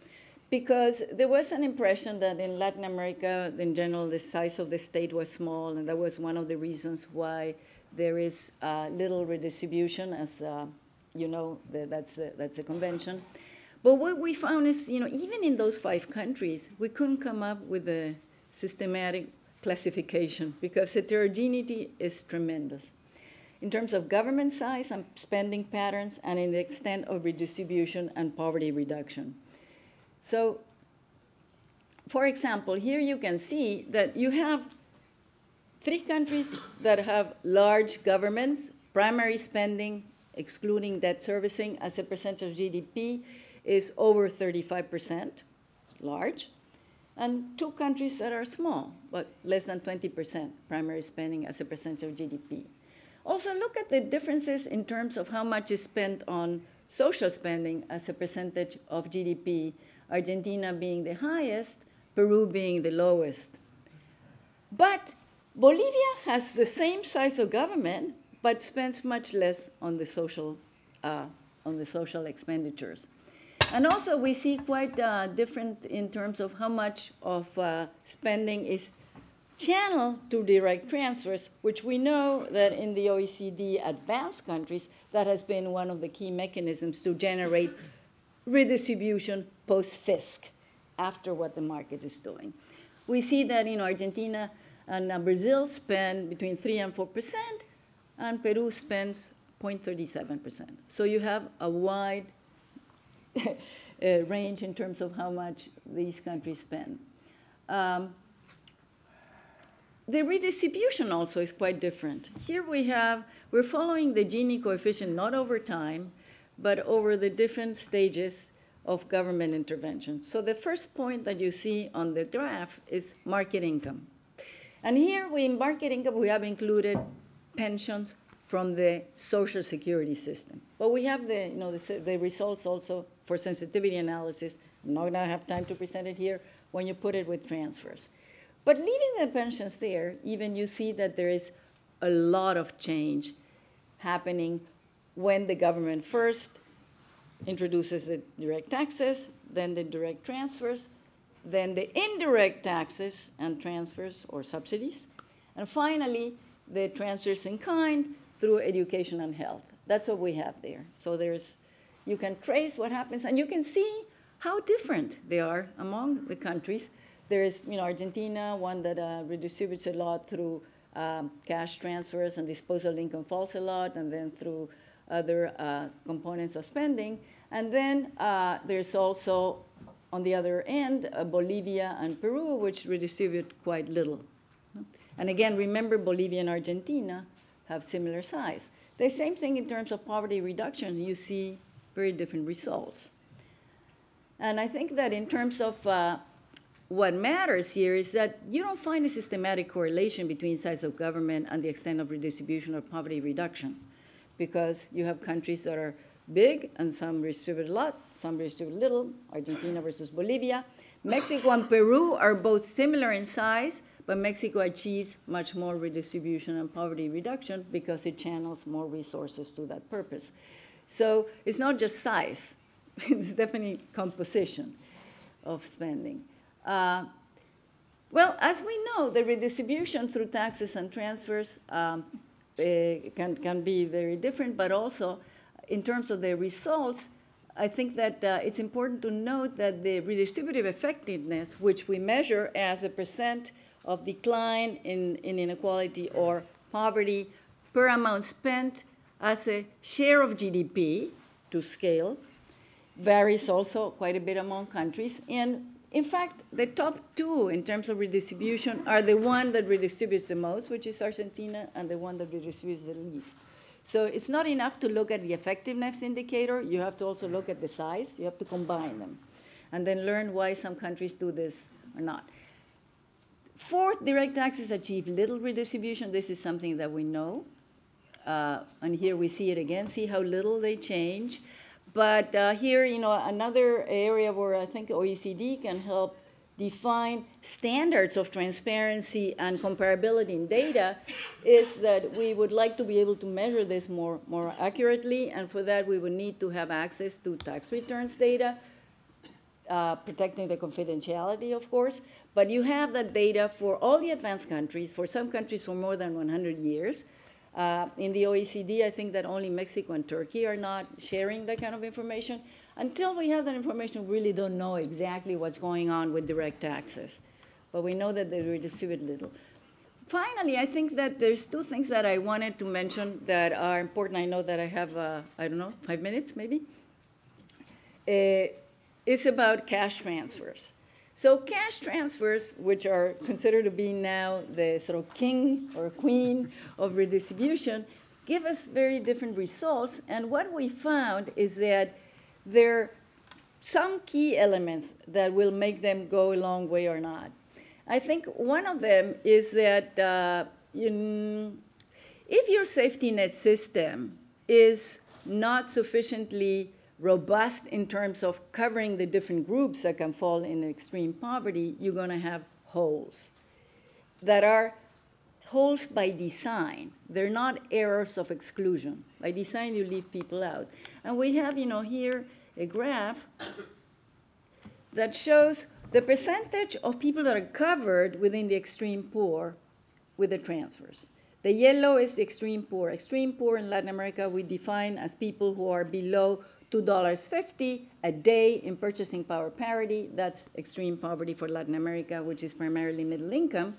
because there was an impression that in Latin America, in general, the size of the state was small, and that was one of the reasons why there is little redistribution, as that's the convention. But what we found is, even in those 5 countries, we couldn't come up with a systematic classification because heterogeneity is tremendous in terms of government size and spending patterns and in the extent of redistribution and poverty reduction. So, for example, here you can see that you have 3 countries that have large governments. Primary spending, excluding debt servicing, as a percentage of GDP is over 35%, large. And 2 countries that are small, but less than 20% primary spending as a percentage of GDP. Also, look at the differences in terms of how much is spent on social spending as a percentage of GDP, Argentina being the highest, Peru being the lowest. But Bolivia has the same size of government, but spends much less on the social expenditures. And also, we see quite different in terms of how much of spending is channeled to direct transfers, which we know that in the OECD advanced countries, that has been one of the key mechanisms to generate redistribution post-fisc, after what the market is doing. We see that Argentina and Brazil spend between 3 and 4%, and Peru spends 0.37%. So you have a wide range in terms of how much these countries spend. The redistribution also is quite different. Here we're following the Gini coefficient not over time, but over the different stages of government intervention. So the first point that you see on the graph is market income. And here in market income, we have included pensions from the Social Security system. But we have the results also for sensitivity analysis. I'm not going to have time to present it here when you put it with transfers. But leaving the pensions there, even you see that there is a lot of change happening when the government first introduces the direct taxes, then the direct transfers, then the indirect taxes and transfers or subsidies, and finally the transfers in kind through education and health. That's what we have there. So you can trace what happens, and you can see how different they are among the countries. There is, Argentina, one that redistributes a lot through cash transfers, and disposable income falls a lot, and then through other components of spending. And then there's also, on the other end, Bolivia and Peru, which redistribute quite little. And again, remember, Bolivia and Argentina have similar size. The same thing in terms of poverty reduction. You see very different results. And I think that in terms of what matters here is that you don't find a systematic correlation between size of government and the extent of redistribution or poverty reduction, because you have countries that are big and some redistribute a lot, some redistribute little, Argentina versus Bolivia. Mexico and Peru are both similar in size, but Mexico achieves much more redistribution and poverty reduction because it channels more resources to that purpose. So it's not just size, it's definitely composition of spending. Well, as we know, the redistribution through taxes and transfers can be very different, but also in terms of the results, I think that it's important to note that the redistributive effectiveness, which we measure as a percent of decline in inequality or poverty per amount spent as a share of GDP to scale, varies also quite a bit among countries. And in fact, the top two in terms of redistribution are the one that redistributes the most, which is Argentina, and the one that redistributes the least. So it's not enough to look at the effectiveness indicator. You have to also look at the size. You have to combine them and then learn why some countries do this or not. Fourth, direct taxes achieve little redistribution. This is something that we know. And here we see it again, see how little they change. But here, another area where I think OECD can help define standards of transparency and comparability in data is that we would like to be able to measure this more accurately, and for that we would need to have access to tax returns data, protecting the confidentiality, of course, but you have that data for all the advanced countries, for some countries for more than 100 years. In the OECD, I think that only Mexico and Turkey are not sharing that kind of information. Until we have that information, we really don't know exactly what's going on with direct taxes. But we know that they redistribute little. Finally, I think that there's two things that I wanted to mention that are important. I know that I have, 5 minutes maybe. It's about cash transfers. So cash transfers, which are considered to be now the sort of king or queen of redistribution, give us very different results. And what we found is that there are some key elements that will make them go a long way or not. I think one of them is that if your safety net system is not sufficiently robust in terms of covering the different groups that can fall in extreme poverty, you're going to have holes that are holes by design. They're not errors of exclusion. By design, you leave people out. And we have, here a graph that shows the percentage of people that are covered within the extreme poor with the transfers. The yellow is the extreme poor. Extreme poor in Latin America we define as people who are below $2.50 a day in purchasing power parity. That's extreme poverty for Latin America, which is primarily middle income.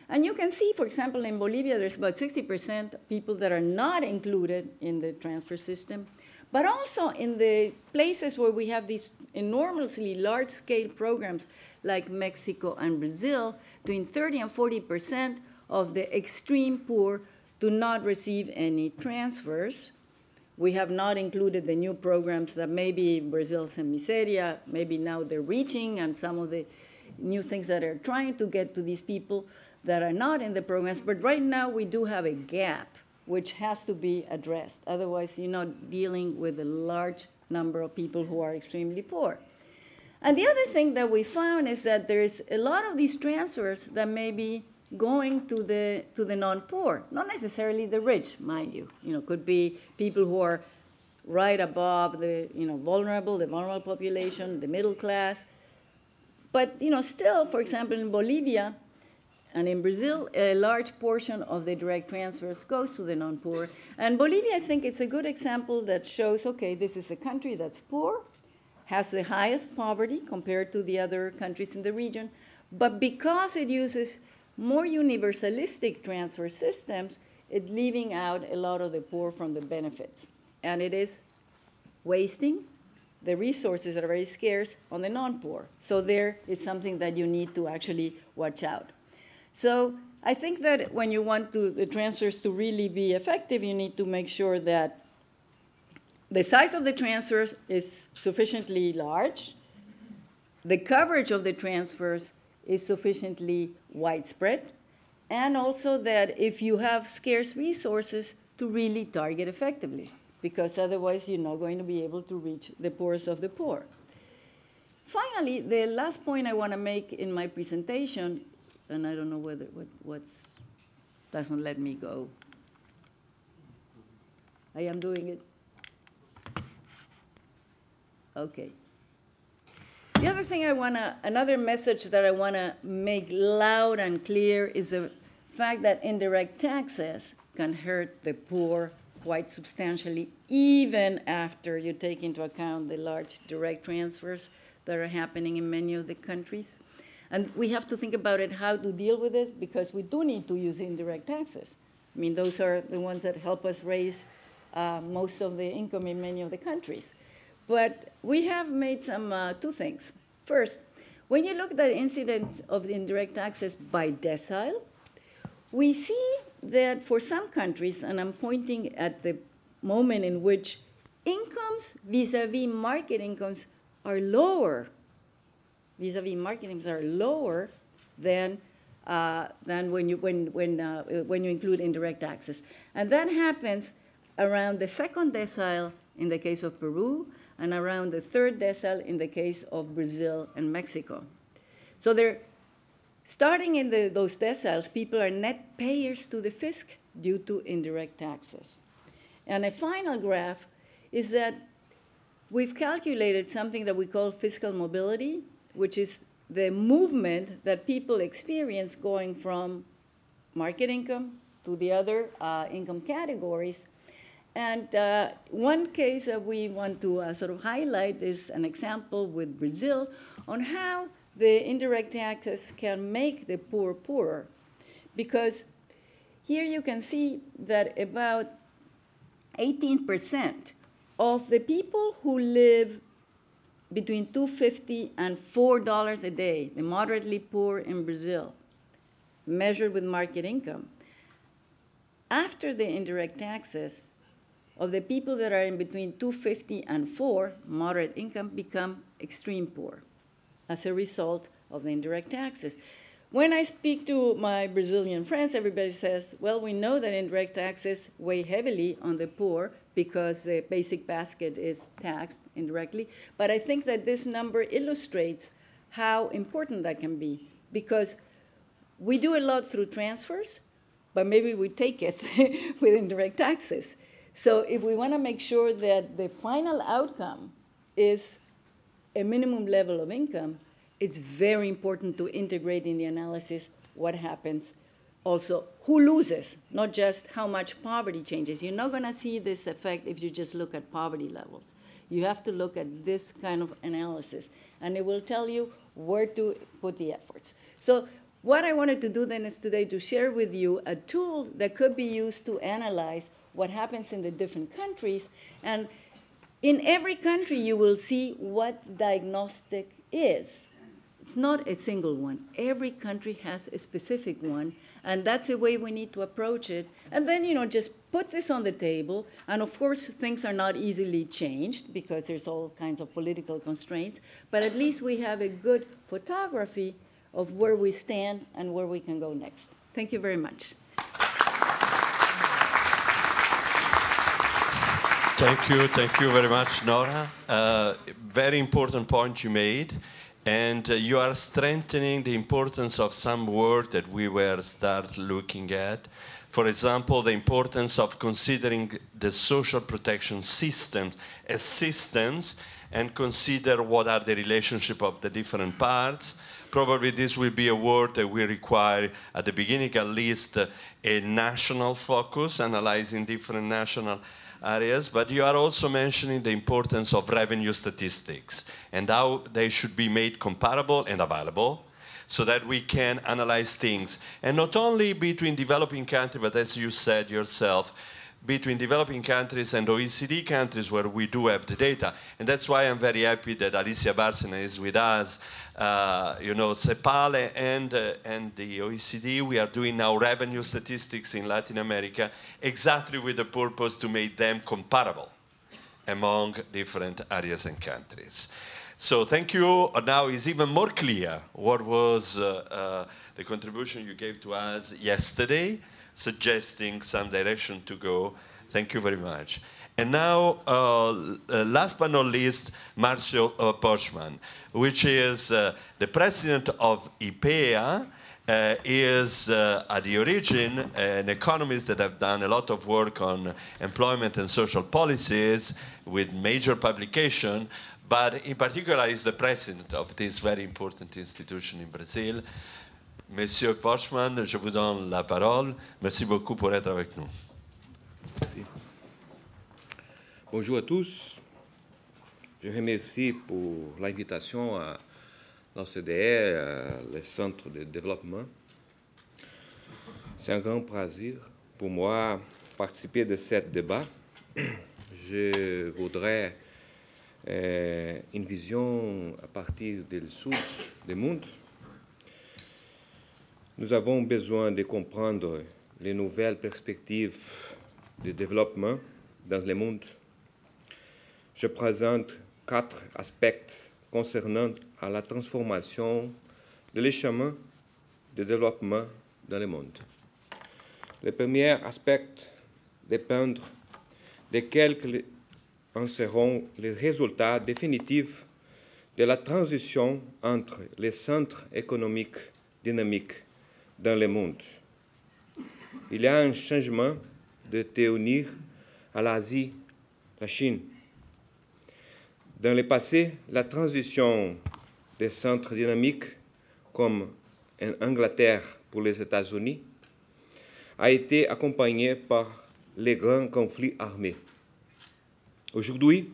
And you can see, for example, in Bolivia, there's about 60% of people that are not included in the transfer system. But also in the places where we have these enormously large-scale programs like Mexico and Brazil, between 30 and 40% of the extreme poor do not receive any transfers. We have not included the new programs that maybe Brazil Sem Miseria, maybe now they're reaching, and some of the new things that are trying to get to these people that are not in the programs. But right now we do have a gap which has to be addressed. Otherwise, you're not dealing with a large number of people who are extremely poor. And the other thing that we found is that there's a lot of these transfers that may be going to the non-poor, not necessarily the rich, mind you. Could be people who are right above the vulnerable population, the middle class. But still, for example, in Bolivia and in Brazil, a large portion of the direct transfers goes to the non-poor. And Bolivia, I think, is a good example that shows, okay, this is a country that's poor, has the highest poverty compared to the other countries in the region, but because it uses more universalistic transfer systems, it's leaving out a lot of the poor from the benefits. And it is wasting the resources that are very scarce on the non-poor. So there is something that you need to actually watch out. So I think that when you want the transfers to really be effective, you need to make sure that the size of the transfers is sufficiently large, the coverage of the transfers is sufficiently widespread, and also that if you have scarce resources, to really target effectively, because otherwise you're not going to be able to reach the poorest of the poor. Finally, the last point I want to make in my presentation, and I don't know whether what's doesn't let me go. I am doing it. Okay. The other thing another message that I want to make loud and clear is the fact that indirect taxes can hurt the poor quite substantially, even after you take into account the large direct transfers that are happening in many of the countries. And we have to think about it, how to deal with this, because we do need to use indirect taxes. I mean, those are the ones that help us raise most of the income in many of the countries. But we have made some two things. First, when you look at the incidence of the indirect taxes by decile, we see that for some countries, and I'm pointing at the moment in which incomes vis-a-vis market incomes are lower, than when you include indirect taxes. And that happens around the second decile in the case of Peru, and around the third decile in the case of Brazil and Mexico. So they're starting in those deciles, people are net payers to the fisc due to indirect taxes. And a final graph is that we've calculated something that we call fiscal mobility, which is the movement that people experience going from market income to the other income categories. And one case that we want to sort of highlight is an example with Brazil on how the indirect taxes can make the poor poorer. Because here you can see that about 18% of the people who live between $2.50 and $4 a day, the moderately poor in Brazil, measured with market income, after the indirect taxes, of the people that are in between $2.50 and $4, moderate income, become extreme poor as a result of the indirect taxes. When I speak to my Brazilian friends, everybody says, well, we know that indirect taxes weigh heavily on the poor because the basic basket is taxed indirectly. But I think that this number illustrates how important that can be, because we do a lot through transfers, but maybe we take it with indirect taxes. So if we want to make sure that the final outcome is a minimum level of income, it's very important to integrate in the analysis what happens. Also, who loses, not just how much poverty changes. You're not going to see this effect if you just look at poverty levels. You have to look at this kind of analysis, and it will tell you where to put the efforts. So what I wanted to do then is today to share with you a tool that could be used to analyze what happens in the different countries. And in every country, you will see what diagnostic is. It's not a single one. Every country has a specific one, and that's the way we need to approach it. And then, just put this on the table. And of course, things are not easily changed because there's all kinds of political constraints, but at least we have a good photography of where we stand and where we can go next. Thank you very much. Thank you very much, Nora. Very important point you made. And you are strengthening the importance of some words that we were start looking at. For example, the importance of considering the social protection systems as systems and consider what are the relationship of the different parts. Probably this will be a word that will require, at the beginning at least, a national focus, analyzing different national areas, but you are also mentioning the importance of revenue statistics and how they should be made comparable and available so that we can analyze things. And not only between developing countries, but as you said yourself, between developing countries and OECD countries where we do have the data. And that's why I'm very happy that Alicia Bárcena is with us. You know, CEPAL and the OECD, we are doing now revenue statistics in Latin America exactly with the purpose to make them comparable among different areas and countries. So thank you. Now it's even more clear what was the contribution you gave to us yesterday, suggesting some direction to go. Thank you very much. And now, last but not least, Marcio Postman, which is the president of IPEA, is at the origin an economist that have done a lot of work on employment and social policies with major publication, but in particular is the president of this very important institution in Brazil. Monsieur Postman, je vous donne la parole. Merci beaucoup pour être avec nous. Merci. Bonjour à tous. Je remercie pour l'invitation à l'OCDE, le Centre de développement. C'est un grand plaisir pour moi participer de ce débat. Je voudrais une vision à partir du sud du monde. Nous avons besoin de comprendre les nouvelles perspectives de développement dans le monde. Je présente 4 aspects concernant à la transformation de les chemins de développement dans le monde. Le premier aspect dépend de quels en seront les résultats définitifs de la transition entre les centres économiques dynamiques dans le monde. Il y a un changement de tenir à l'Asie, la Chine. Dans le passé, la transition des centres dynamiques, comme en Angleterre pour les États-Unis, a été accompagnée par les grands conflits armés. Aujourd'hui,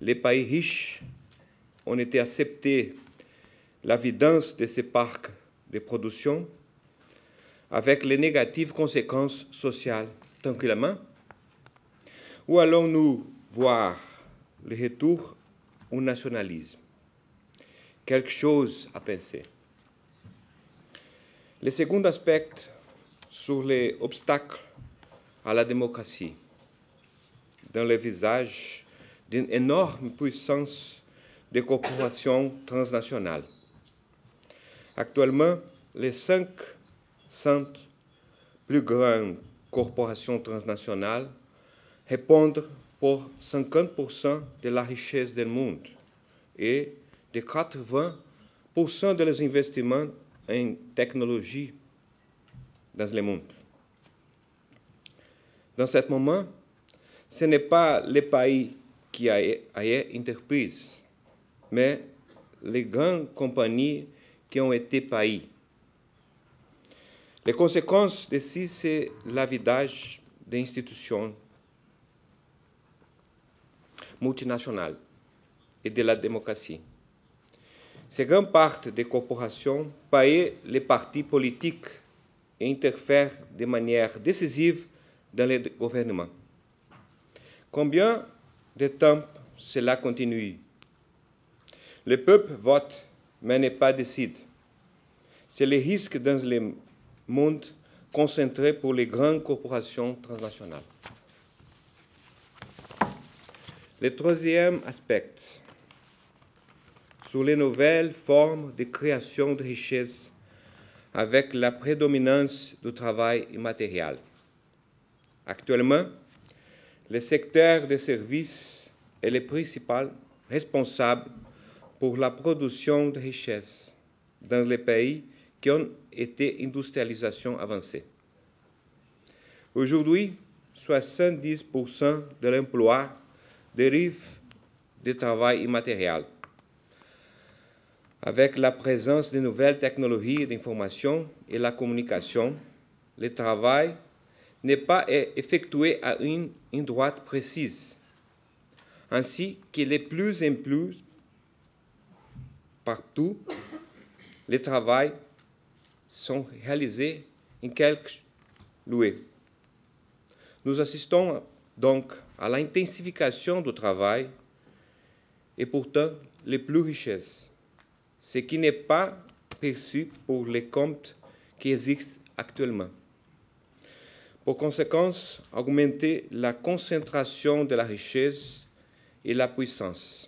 les pays riches ont été acceptés la vidange de ces parcs de production avec les négatives conséquences sociales tranquillement, ou allons-nous voir le retour au nationalisme? Quelque chose à penser. Le second aspect sur les obstacles à la démocratie, dans le visage d'une énorme puissance des corporations transnationales. Actuellement, les 500 plus grandes corporations transnationales répondent pour 50% de la richesse du monde et de 80% des investissements en technologie dans le monde. Dans ce moment, ce n'est pas les pays qui ont entreprises, mais les grandes compagnies qui ont été payées. Les conséquences de ceci, c'est la vidage des institutions multinationales et de la démocratie. Ces grandes parties des corporations payent les partis politiques et interfèrent de manière décisive dans le gouvernement. Combien de temps cela continue? Le peuple vote, mais n'est pas décide. C'est le risque dans le monde concentré pour les grandes corporations transnationales. Le troisième aspect, sur les nouvelles formes de création de richesse avec la prédominance du travail immatériel. Actuellement, le secteur des services est le principal responsable pour la production de richesses dans les pays qui ont été industrialisation avancée. Aujourd'hui, 70% de l'emploi dérive du travail immatériel. Avec la présence de nouvelles technologies d'information et la communication, le travail n'est pas effectué à une droite précise, ainsi qu'il est plus en plus partout, les travaux sont réalisés en quelques lieux. Nous assistons donc à l'intensification du travail et pourtant les plus richesses, ce qui n'est pas perçu pour les comptes qui existent actuellement. Pour conséquence, augmenter la concentration de la richesse et la puissance.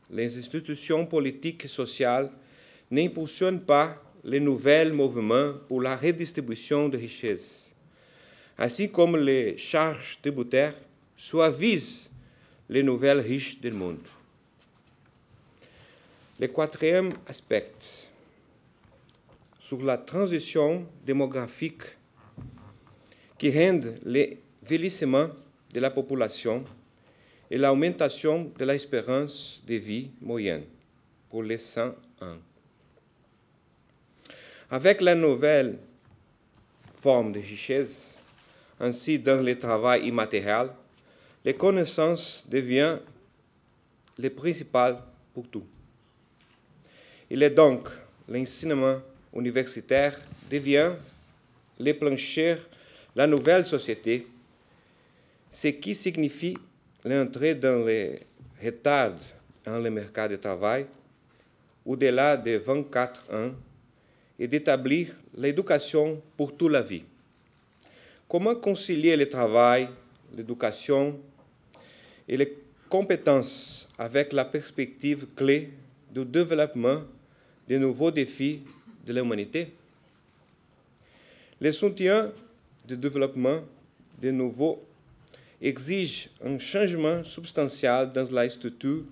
Les institutions politiques et sociales n'impulsionnent pas les nouveaux mouvements pour la redistribution de richesses, ainsi comme les charges tributaires suavisent les nouvelles riches du monde. Le quatrième aspect, sur la transition démographique qui rend le vieillissement de la population et l'augmentation de l'espérance de vie moyenne pour les 100 ans. Avec la nouvelle forme de richesse, ainsi dans le travail immatériel, les connaissances deviennent le principal pour tout. Il est donc l'enseignement universitaire devient le plancher la nouvelle société, ce qui signifie l'entrée dans les retards dans le mercat du travail au-delà de 24 ans et d'établir l'éducation pour toute la vie. Comment concilier le travail, l'éducation et les compétences avec la perspective clé du développement des nouveaux défis de l'humanité? Le soutien du développement de nouveaux exige un changement substantiel dans la structure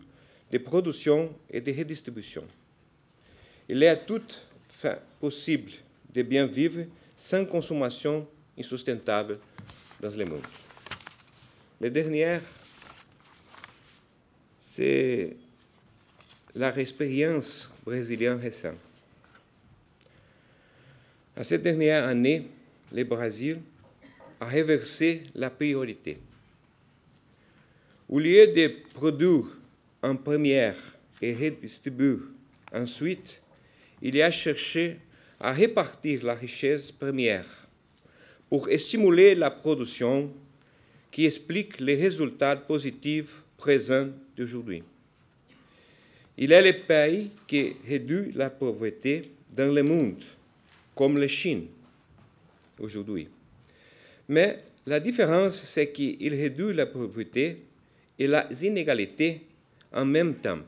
de production et de redistribution. Il est tout fait possible de bien vivre sans consommation insustentable dans le monde. Le dernier, c'est l'expérience brésilienne récente. À cette dernière année, le Brésil a réversé la priorité. Au lieu de produire en première et redistribuer ensuite, il a cherché à répartir la richesse première pour stimuler la production qui explique les résultats positifs présents d'aujourd'hui. Il est le pays qui réduit la pauvreté dans le monde, comme la Chine aujourd'hui. Mais la différence, c'est qu'il réduit la pauvreté et les inégalités en même temps,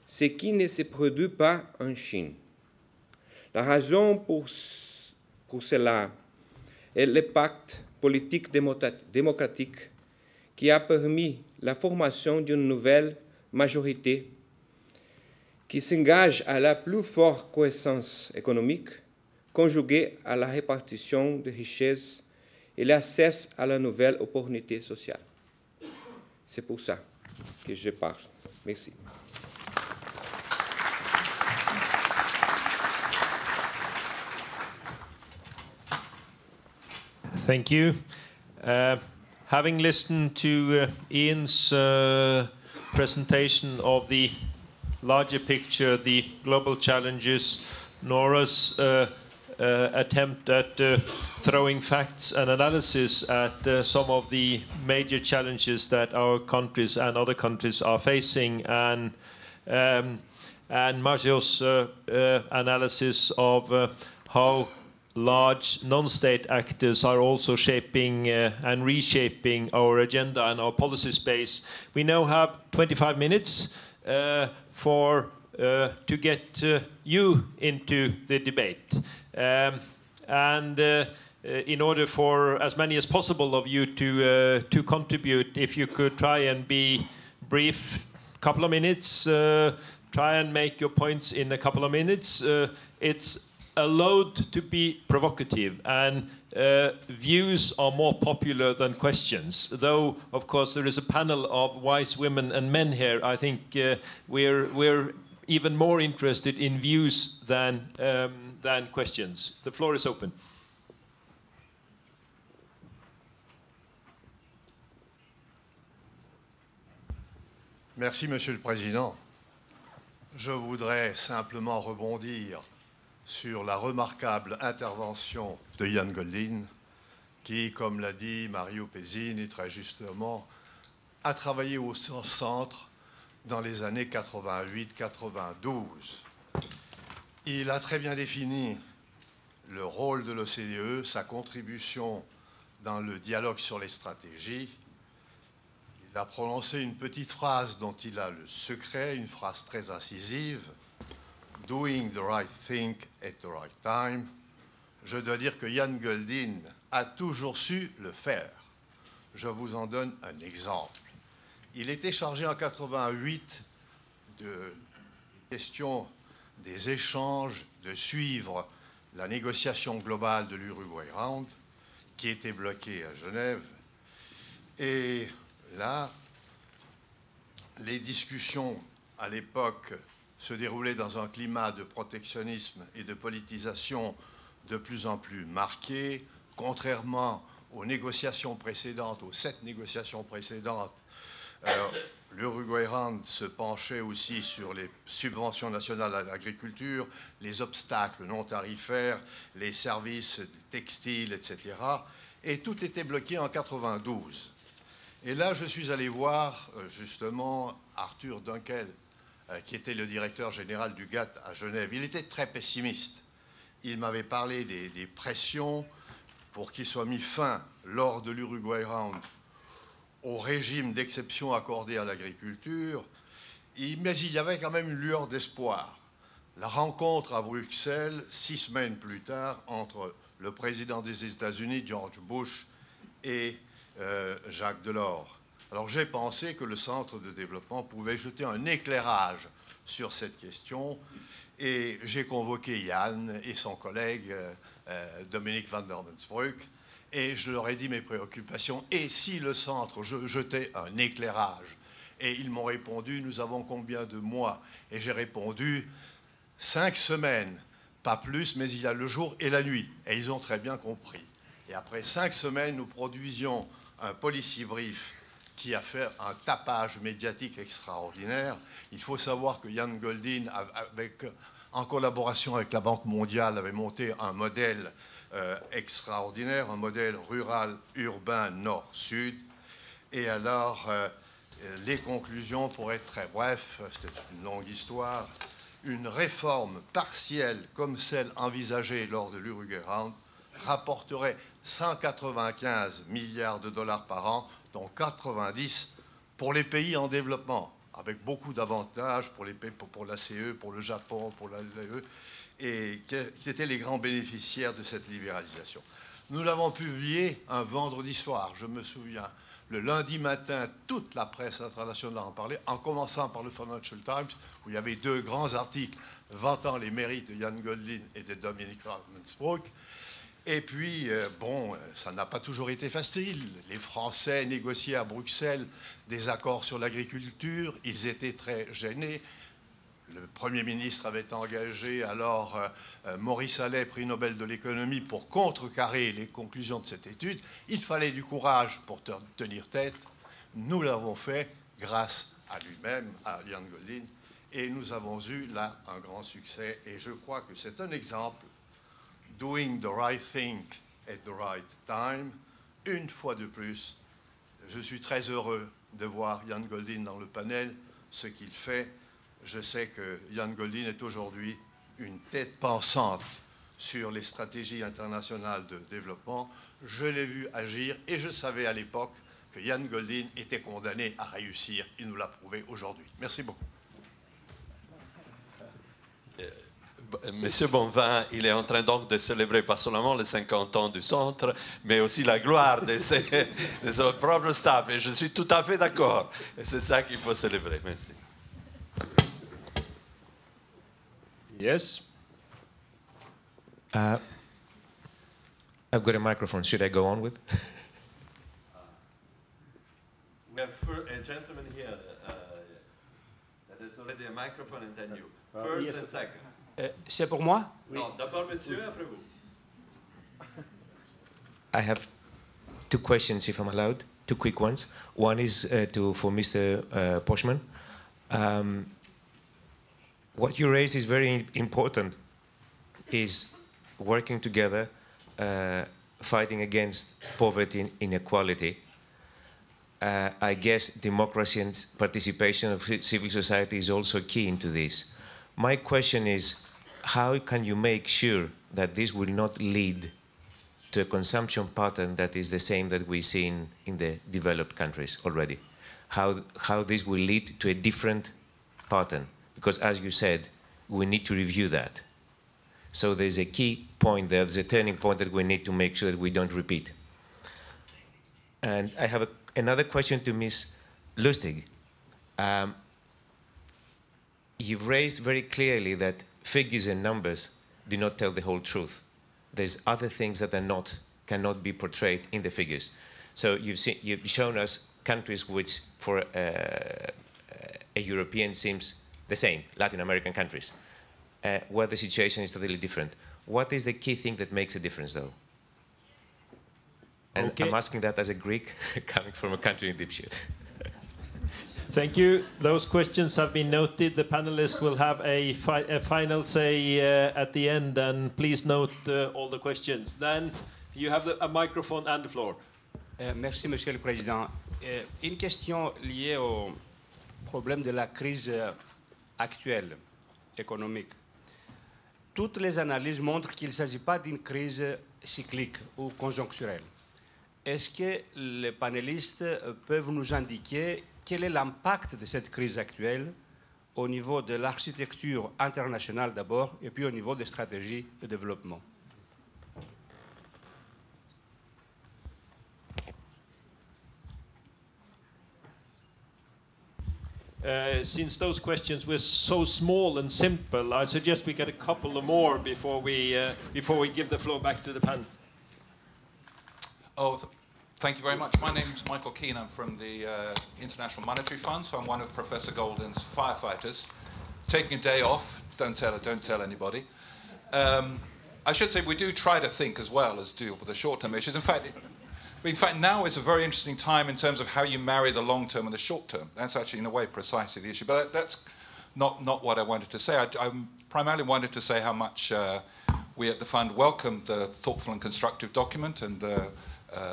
ce qui ne se produit pas en Chine. La raison pour cela est le pacte politique démocratique qui a permis la formation d'une nouvelle majorité qui s'engage à la plus forte croissance économique, conjuguée à la répartition de richesses et l'accès à la nouvelle opportunité sociale. C'est pour ça que je parle. Merci. Thank you. Having listened to Ian's presentation of the larger picture, the global challenges, Nora's attempt at throwing facts and analysis at some of the major challenges that our countries and other countries are facing, and Marcio's analysis of how large non-state actors are also shaping and reshaping our agenda and our policy space. We now have 25 minutes to get you into the debate. in order for as many as possible of you to contribute, if you could try and be brief, couple of minutes, try and make your points in a couple of minutes. It's allowed to be provocative, and views are more popular than questions. Though, of course, there is a panel of wise women and men here. I think we're even more interested in views than questions. The floor is open. Merci, Monsieur le Président. Je voudrais simplement rebondir sur la remarquable intervention de Ian Goldin, qui, comme l'a dit Mario Pezzini très justement, a travaillé au centre dans les années 88-92. Il a très bien défini le rôle de l'OCDE, sa contribution dans le dialogue sur les stratégies. Il a prononcé une petite phrase dont il a le secret, une phrase très incisive. Doing the right thing at the right time. Je dois dire que Ian Goldin a toujours su le faire. Je vous en donne un exemple. Il était chargé en 88 de question des échanges, de suivre la négociation globale de l'Uruguay Round, qui était bloquée à Genève. Et là, les discussions à l'époque se déroulaient dans un climat de protectionnisme et de politisation de plus en plus marqué, contrairement aux négociations précédentes, aux 7 négociations précédentes. L'Uruguay Round se penchait aussi sur les subventions nationales à l'agriculture, les obstacles non tarifaires, les services textiles, etc. Et tout était bloqué en 92. Et là, je suis allé voir justement Arthur Dunkel, qui était le directeur général du GATT à Genève. Il était très pessimiste. Il m'avait parlé des pressions pour qu'il soit mis fin lors de l'Uruguay Round au régime d'exception accordé à l'agriculture, mais il y avait quand même une lueur d'espoir. La rencontre à Bruxelles, 6 semaines plus tard, entre le président des États-Unis, George Bush, et Jacques Delors. Alors j'ai pensé que le centre de développement pouvait jeter un éclairage sur cette question, et j'ai convoqué Yann et son collègue Dominique van der Mensbruck, et je leur ai dit mes préoccupations, et si le centre jetait un éclairage. Et ils m'ont répondu, nous avons combien de mois? Et j'ai répondu, 5 semaines, pas plus, mais il y a le jour et la nuit. Et ils ont très bien compris. Et après 5 semaines, nous produisions un policy brief qui a fait un tapage médiatique extraordinaire. Il faut savoir que Ian Goldin, en collaboration avec la Banque mondiale, avait monté un modèle extraordinaire, un modèle rural-urbain nord-sud. Et alors, les conclusions, pour être très bref, c'était une longue histoire, une réforme partielle comme celle envisagée lors de l'Uruguay Round rapporterait 195 milliards de dollars par an, dont 90 pour les pays en développement, avec beaucoup d'avantages pour les pays, pour la CE, pour le Japon, pour l'AE, et qui étaient les grands bénéficiaires de cette libéralisation. Nous l'avons publié un vendredi soir, je me souviens. Le lundi matin, toute la presse internationale en parlait, en commençant par le Financial Times, où il y avait 2 grands articles vantant les mérites de Ian Goldin et de Dominique van der Mensbruck. Et puis, bon, ça n'a pas toujours été facile. Les Français négociaient à Bruxelles des accords sur l'agriculture. Ils étaient très gênés. Le Premier ministre avait engagé alors Maurice Allais, prix Nobel de l'économie, pour contrecarrer les conclusions de cette étude. Il fallait du courage pour tenir tête. Nous l'avons fait grâce à lui-même, à Ian Goldin, et nous avons eu là un grand succès. Et je crois que c'est un exemple. Doing the right thing at the right time. Une fois de plus, je suis très heureux de voir Ian Goldin dans le panel, ce qu'il fait. Je sais que Ian Goldin est aujourd'hui une tête pensante sur les stratégies internationales de développement. Je l'ai vu agir et je savais à l'époque que Ian Goldin était condamné à réussir. Il nous l'a prouvé aujourd'hui. Merci beaucoup. Monsieur Bonvin, il est en train donc de célébrer pas seulement les 50 ans du centre, mais aussi la gloire de son propre staff. Et je suis tout à fait d'accord. Et c'est ça qu'il faut célébrer. Merci. Yes. I've got a microphone. Should I go on with? We have a gentleman here. There's already a microphone, and then you. First and second. C'est pour moi? Non, d'abord monsieur, après vous. I have two questions, if I'm allowed, two quick ones. One is for Mr. Poshman. What you raised is very important, is working together, fighting against poverty and inequality. I guess democracy and participation of civil society is also key into this. My question is, how can you make sure that this will not lead to a consumption pattern that is the same that we see in the developed countries already? How this will lead to a different pattern? Because as you said, we need to review that. So there's a key point there, there's a turning point that we need to make sure that we don't repeat. And I have another question to Ms. Lustig. You've raised very clearly that figures and numbers do not tell the whole truth. There's other things that cannot be portrayed in the figures. So you've shown us countries which for a European seems the same, Latin American countries, where the situation is totally different. What is the key thing that makes a difference, though? And okay. I'm asking that as a Greek coming from a country in deep shit. Thank you. Those questions have been noted. The panelists will have a final say at the end, and please note all the questions. Then you have a microphone and the floor. Merci, Monsieur le Président. Une question liée au problème de la crise actuelle économique. Toutes les analyses montrent qu'il ne s'agit pas d'une crise cyclique ou conjoncturelle. Est-ce que les panélistes peuvent nous indiquer quel est l'impact de cette crise actuelle au niveau de l'architecture internationale d'abord et puis au niveau des stratégies de développement? Since those questions were so small and simple, I suggest we get a couple of more before we give the floor back to the panel. Oh, thank you very much. My name's Michael Keane. I'm from the International Monetary Fund, so I'm one of Professor Golden's firefighters. Taking a day off, don't tell anybody. I should say we do try to think as well as deal with the short-term issues. In fact, now is a very interesting time in terms of how you marry the long-term and the short-term. That's actually, in a way, precisely the issue. But that's not what I wanted to say. I primarily wanted to say how much we at the Fund welcomed the thoughtful and constructive document and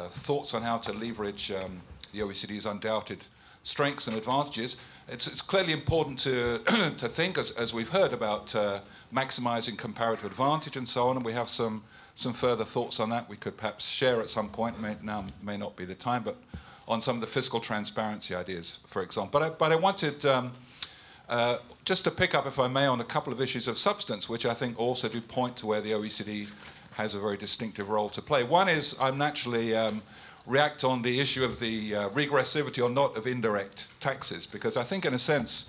thoughts on how to leverage the OECD's undoubted strengths and advantages. It's clearly important to to think, as we've heard, about maximizing comparative advantage and so on, and we have some further thoughts on that we could perhaps share at some point. Now may not be the time, but on some of the fiscal transparency ideas, for example. But I wanted just to pick up, if I may, on a couple of issues of substance, which I think also do point to where the OECD has a very distinctive role to play. One is I'm naturally react on the issue of the regressivity or not of indirect taxes, because I think in a sense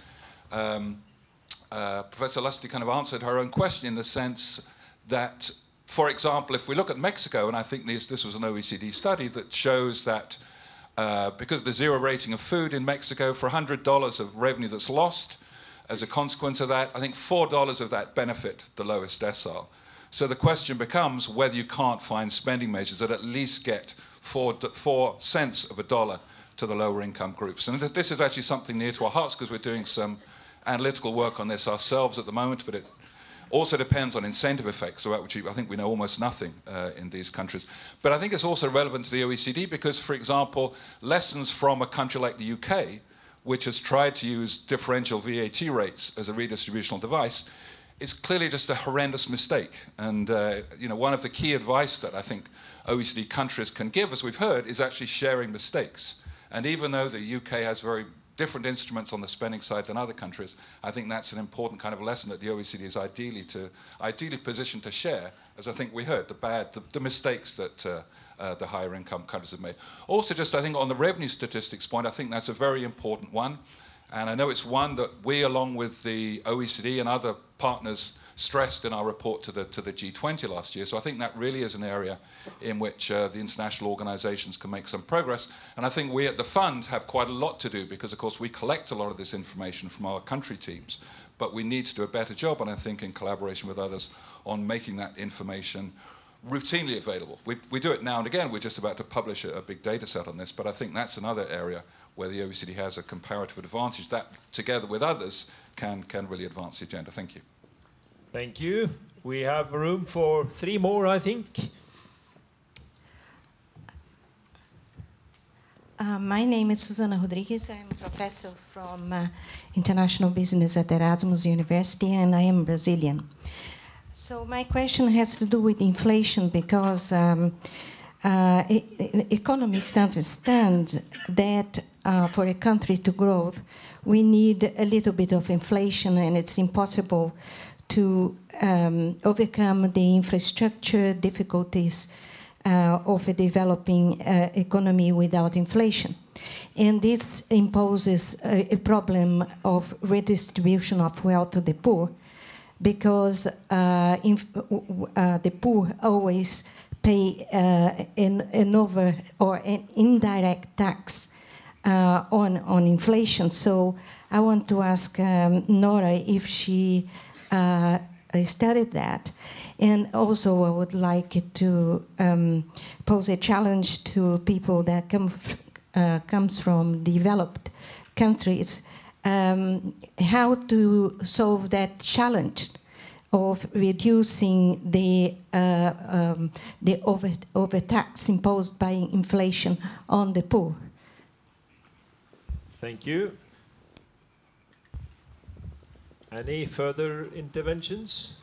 Professor Lustig kind of answered her own question in the sense that, for example, if we look at Mexico, and I think this was an OECD study that shows that because of the zero rating of food in Mexico, for $100 of revenue that's lost, as a consequence of that, I think $4 of that benefit the lowest decile. So the question becomes whether you can't find spending measures that at least get 4 cents of a dollar to the lower income groups. And this is actually something near to our hearts because we're doing some analytical work on this ourselves at the moment, but it also depends on incentive effects, about which I think we know almost nothing in these countries. But I think it's also relevant to the OECD because, for example, lessons from a country like the UK, which has tried to use differential VAT rates as a redistributional device, is clearly just a horrendous mistake. And one of the key advice that I think OECD countries can give, as we've heard, is actually sharing mistakes. And even though the UK has very different instruments on the spending side than other countries, I think that's an important kind of lesson that the OECD is ideally positioned to share, as I think we heard, the mistakes that the higher income countries have made. Also, just I think on the revenue statistics point, I think that's a very important one. And I know it's one that we, along with the OECD and other partners, stressed in our report to the G20 last year. So I think that really is an area in which the international organizations can make some progress. And I think we at the fund have quite a lot to do because, of course, we collect a lot of this information from our country teams. But we need to do a better job, and I think in collaboration with others, on making that information routinely available. We do it now and again. We're just about to publish a big data set on this, but I think that's another area where the OECD has a comparative advantage that, together with others, can really advance the agenda. Thank you. Thank you. We have room for 3 more, I think. My name is Susana Rodrigues. I'm a professor from international business at Erasmus University, and I am Brazilian. So my question has to do with inflation because economists understand that for a country to grow, we need a little bit of inflation, and it's impossible to overcome the infrastructure difficulties of a developing economy without inflation. And this imposes a problem of redistribution of wealth to the poor, because the poor always pay an over or an indirect tax on inflation. So I want to ask Nora if she studied that. And also I would like to pose a challenge to people that comes from developed countries, how to solve that challenge of reducing the overtax imposed by inflation on the poor. Thank you. Any further interventions?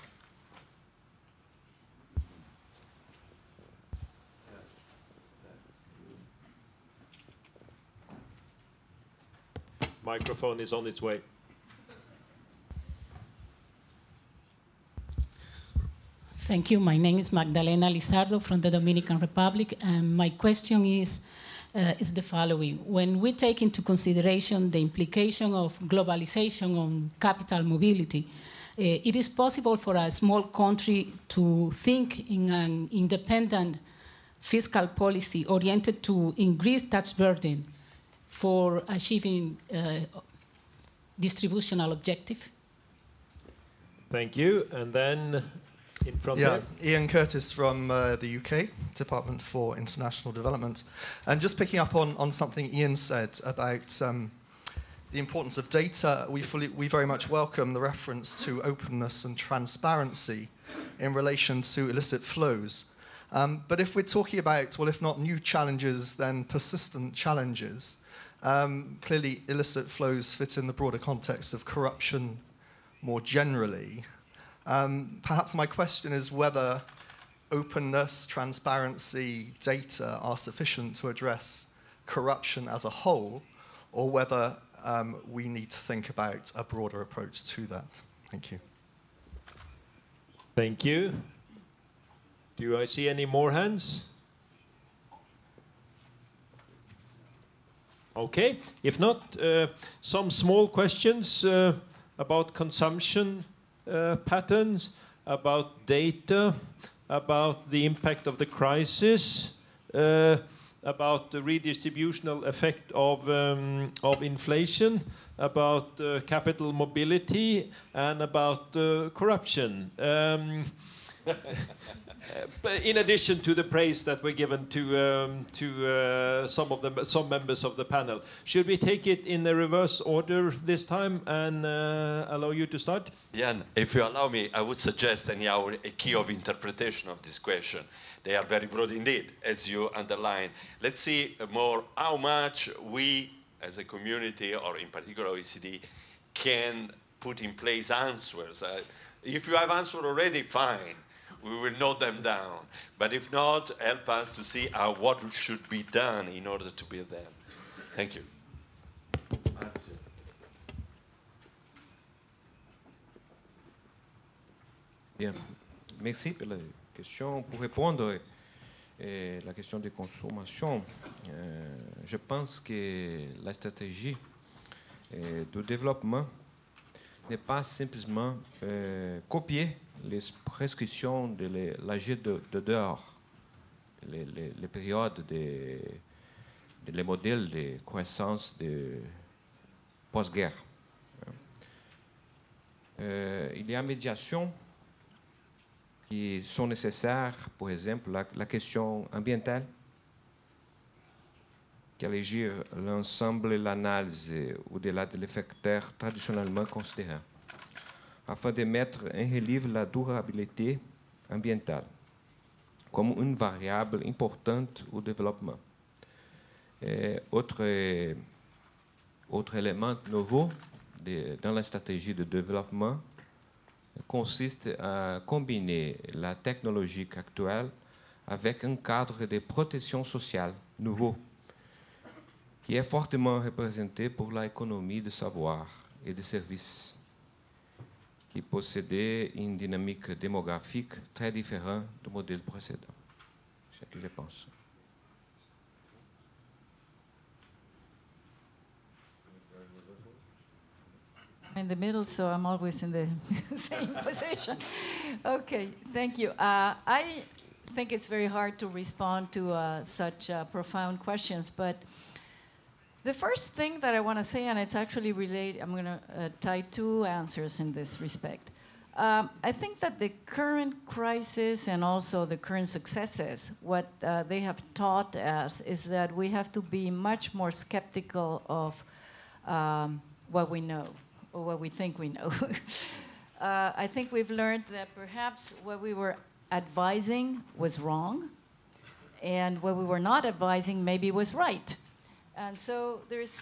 Microphone is on its way. Thank you. My name is Magdalena Lizardo from the Dominican Republic, and my question is the following. When we take into consideration the implication of globalization on capital mobility, it is possible for a small country to think in an independent fiscal policy oriented to increase tax burden for achieving distributional objective? Thank you. And then in front there. Ian Curtis from the UK, Department for International Development. And just picking up on something Ian said about the importance of data, we very much welcome the reference to openness and transparency in relation to illicit flows. But if we're talking about, well, if not new challenges, then persistent challenges, clearly illicit flows fit in the broader context of corruption more generally. Perhaps my question is whether openness, transparency, data are sufficient to address corruption as a whole, or whether we need to think about a broader approach to that. Thank you. Thank you. Do I see any more hands? Okay. If not, some small questions about consumption patterns, about data, about the impact of the crisis, about the redistributional effect of inflation, about capital mobility, and about corruption. In addition to the praise that we're given to some members of the panel, should we take it in the reverse order this time and allow you to start? Jan, if you allow me, I would suggest anyhow a key of interpretation of this question. They are very broad indeed, as you underline. Let's see more how much we, as a community, or in particular OECD, can put in place answers. If you have answers already, fine. We will note them down. But if not, help us to see what should be done in order to build them. Thank you. Bien, merci pour la question. Pour répondre à la question de consommation, je pense que la stratégie de développement n'est pas simplement copier les prescriptions de l'âge de dehors, les périodes, les modèles de croissance de post-guerre. Il y a médiation qui sont nécessaires, par exemple, la question ambientale, qui allégit l'ensemble et l'analyse au-delà de les facteurs traditionnellement considérés, afin de mettre en relief la durabilité ambientale comme une variable importante au développement. Autre élément nouveau dans la stratégie de développement consiste à combiner la technologie actuelle avec un cadre de protection sociale nouveau, qui est fortement représenté pour l'économie de savoir et de services, qui possédait une dynamique démographique très différente du modèle précédent. C'est ce que je pense. In the middle, so I'm always in the same position. Okay, thank you. I think it's very hard to respond to such profound questions, but the first thing that I want to say, and it's actually related, I'm going to tie two answers in this respect. I think that the current crisis and also the current successes, what they have taught us is that we have to be much more skeptical of what we know, or what we think we know. I think we've learned that perhaps what we were advising was wrong, and what we were not advising maybe was right. And so there's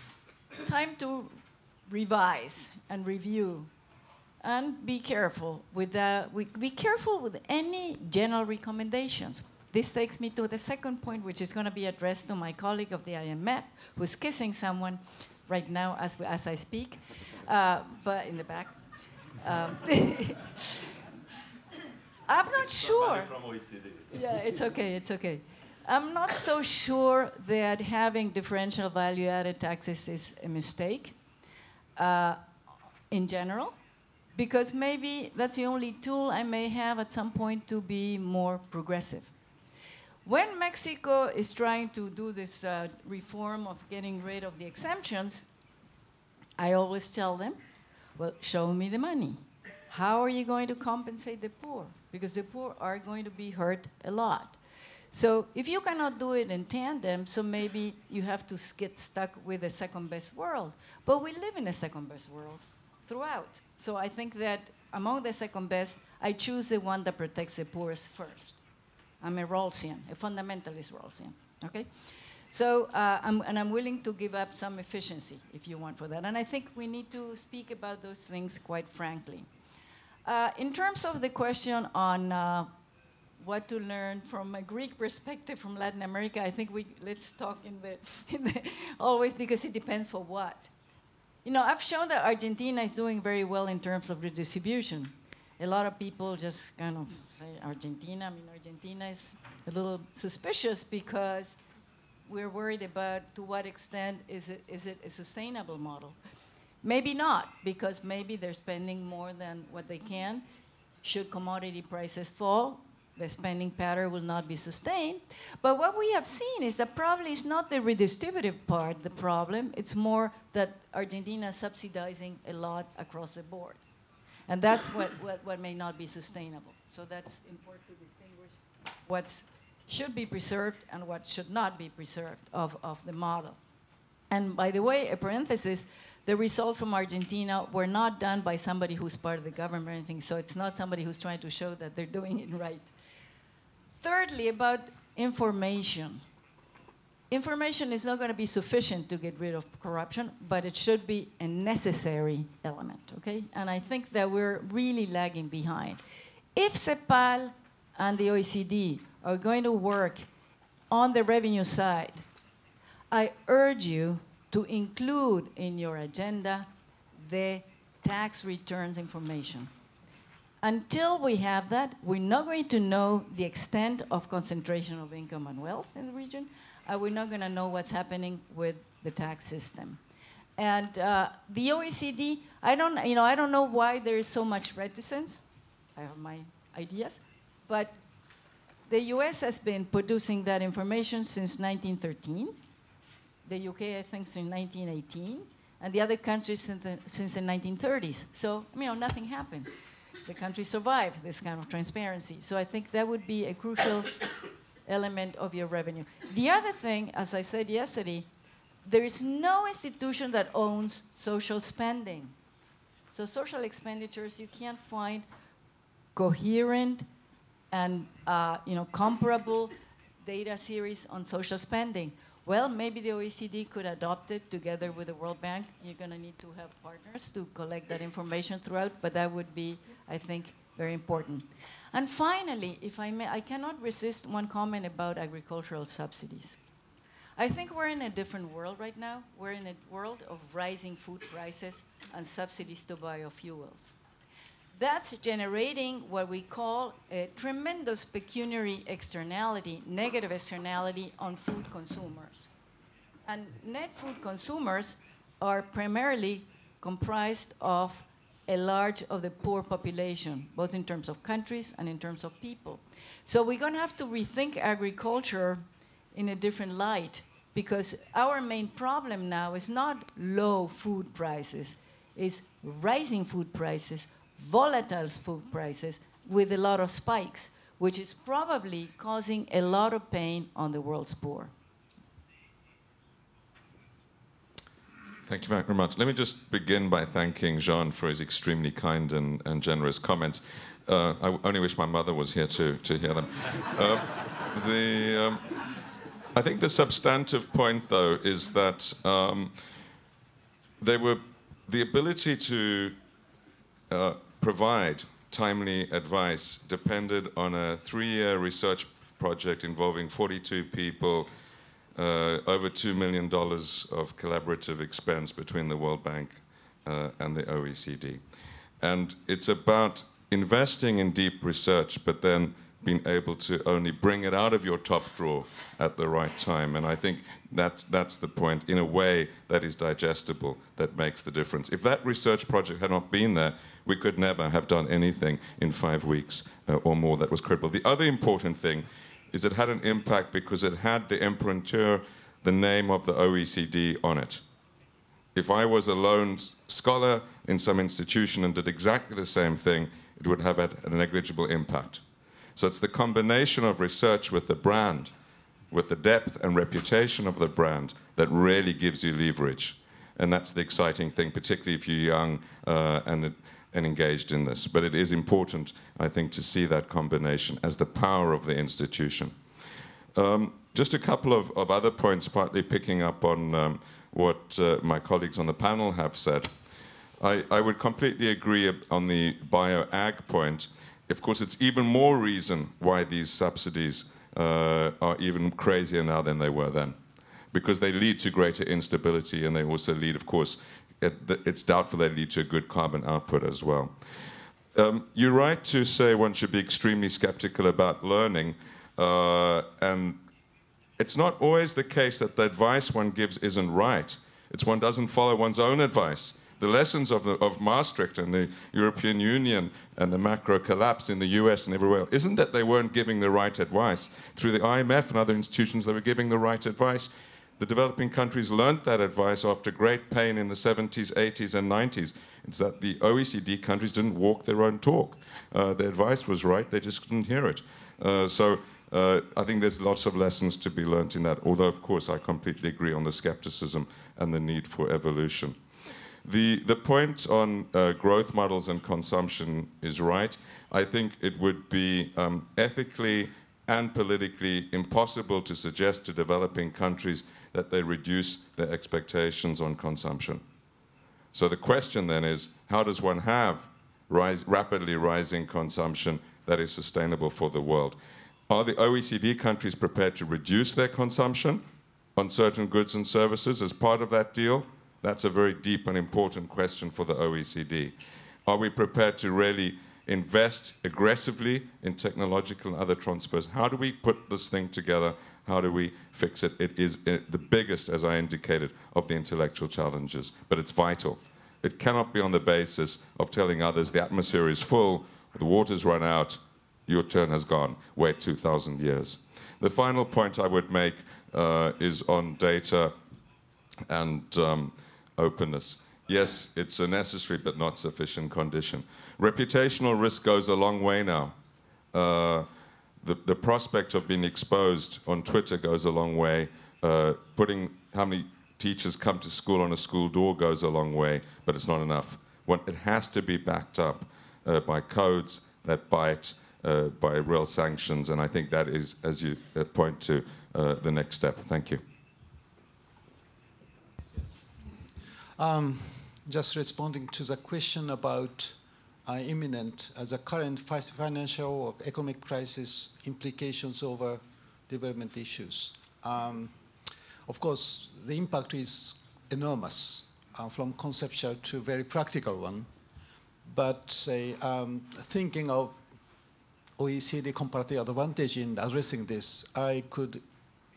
time to revise and review, and be careful with any general recommendations. This takes me to the second point, which is going to be addressed to my colleague of the IMF, who's kissing someone right now as I speak. But in the back. I'm not sure. Yeah, it's okay, it's okay. I'm not so sure that having differential value-added taxes is a mistake in general, because maybe that's the only tool I may have at some point to be more progressive. When Mexico is trying to do this reform of getting rid of the exemptions, I always tell them, well, show me the money. How are you going to compensate the poor? Because the poor are going to be hurt a lot. So if you cannot do it in tandem, so maybe you have to get stuck with a second-best world. But we live in a second-best world throughout. So I think that among the second-best, I choose the one that protects the poorest first. I'm a Rawlsian, a fundamentalist Rawlsian, okay? So, I'm willing to give up some efficiency, if you want, for that. And I think we need to speak about those things quite frankly. In terms of the question on what to learn from a Greek perspective from Latin America, I think let's talk in the always, because it depends for what. You know, I've shown that Argentina is doing very well in terms of redistribution. A lot of people just kind of say Argentina. I mean, Argentina is a little suspicious because we're worried about to what extent is it a sustainable model. Maybe not, because maybe they're spending more than what they can. Should commodity prices fall, the spending pattern will not be sustained. But what we have seen is that probably it's not the redistributive part the problem, it's more that Argentina is subsidizing a lot across the board. And that's what may not be sustainable. So that's important to distinguish what's should be preserved and what should not be preserved of the model. And by the way, a parenthesis, the results from Argentina were not done by somebody who's part of the government or anything, so it's not somebody who's trying to show that they're doing it right. Thirdly, about information. Information is not going to be sufficient to get rid of corruption, but it should be a necessary element, okay? And I think that we're really lagging behind. If CEPAL and the OECD are going to work on the revenue side, I urge you to include in your agenda the tax returns information. until we have that, we're not going to know the extent of concentration of income and wealth in the region, and we're not going to know what's happening with the tax system. And the OECD, I don't know why there is so much reticence. I have my ideas, but the US has been producing that information since 1913. The UK, I think, since 1918, and the other countries since the 1930s. So, nothing happened. The country survived this kind of transparency. So I think that would be a crucial element of your revenue. The other thing, as I said yesterday, there is no institution that owns social spending. So social expenditures, you can't find coherent and comparable data series on social spending. Well, maybe the OECD could adopt it together with the World Bank. You're going to need to have partners to collect that information throughout, but that would be, I think, very important. And finally, if I may, I cannot resist one comment about agricultural subsidies. I think we're in a different world right now. We're in a world of rising food prices and subsidies to biofuels. That's generating what we call a tremendous pecuniary externality, negative externality on food consumers. And net food consumers are primarily comprised of a large of the poor population, both in terms of countries and in terms of people. So we're going to have to rethink agriculture in a different light, because our main problem now is not low food prices, it's rising food prices, volatile food prices with a lot of spikes, which is probably causing a lot of pain on the world's poor. Thank you very much. Let me just begin by thanking Jean for his extremely kind and generous comments. I only wish my mother was here to hear them. I think the substantive point, though, is that the ability to provide timely advice depended on a 3-year research project involving 42 people, over $2 million of collaborative expense between the World Bank and the OECD. And it's about investing in deep research, but then being able to only bring it out of your top drawer at the right time. And I think that's the point, in a way that is digestible, that makes the difference. If that research project had not been there, we could never have done anything in 5 weeks or more that was credible. The other important thing is it had an impact because it had the imprimatur, the name of the OECD on it. If I was a lone scholar in some institution and did exactly the same thing, it would have had a negligible impact. So it's the combination of research with the brand, with the depth and reputation of the brand, that really gives you leverage. And that's the exciting thing, particularly if you're young and engaged in this. But it is important, I think, to see that combination as the power of the institution. Just a couple of other points, partly picking up on what my colleagues on the panel have said. I would completely agree on the bio-ag point. Of course, it's even more reason why these subsidies are even crazier now than they were then, because they lead to greater instability, and they also lead, of course, it's doubtful they lead to a good carbon output as well. You're right to say one should be extremely skeptical about learning, and it's not always the case that the advice one gives isn't right. It's one doesn't follow one's own advice. The lessons of Maastricht and the European Union and the macro collapse in the US and everywhere else isn't that they weren't giving the right advice. Through the IMF and other institutions, they were giving the right advice. The developing countries learned that advice after great pain in the 70s, 80s, and 90s. It's that the OECD countries didn't walk their own talk. The advice was right, they just couldn't hear it. I think there's lots of lessons to be learned in that, although, of course, I completely agree on the skepticism and the need for evolution. The point on growth models and consumption is right. I think it would be ethically and politically impossible to suggest to developing countries that they reduce their expectations on consumption. So the question then is, how does one have rapidly rising consumption that is sustainable for the world? Are the OECD countries prepared to reduce their consumption on certain goods and services as part of that deal? That's a very deep and important question for the OECD. Are we prepared to really invest aggressively in technological and other transfers. How do we put this thing together? How do we fix it? It is the biggest, as I indicated, of the intellectual challenges, but it's vital. It cannot be on the basis of telling others the atmosphere is full, the water's run out, your turn has gone, wait 2,000 years. The final point I would make is on data and openness. Yes, it's a necessary but not sufficient condition. Reputational risk goes a long way now. The prospect of being exposed on Twitter goes a long way. Putting how many teachers come to school on a school door goes a long way, but it's not enough. It has to be backed up by codes that bite, by real sanctions, and I think that is, as you point to, the next step. Thank you. Just responding to the question about imminent, the current financial or economic crisis implications over development issues. Of course, the impact is enormous, from conceptual to very practical one. But thinking of OECD comparative advantage in addressing this, I could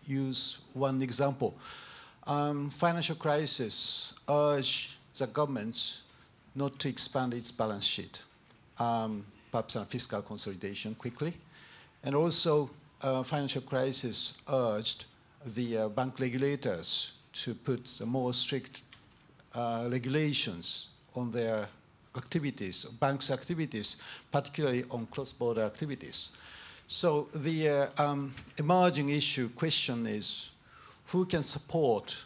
use one example. Financial crisis urged the governments not to expand its balance sheet, perhaps a fiscal consolidation quickly. And also, financial crisis urged the bank regulators to put some more strict regulations on their activities, banks' activities, particularly on cross-border activities. So the emerging question is, who can support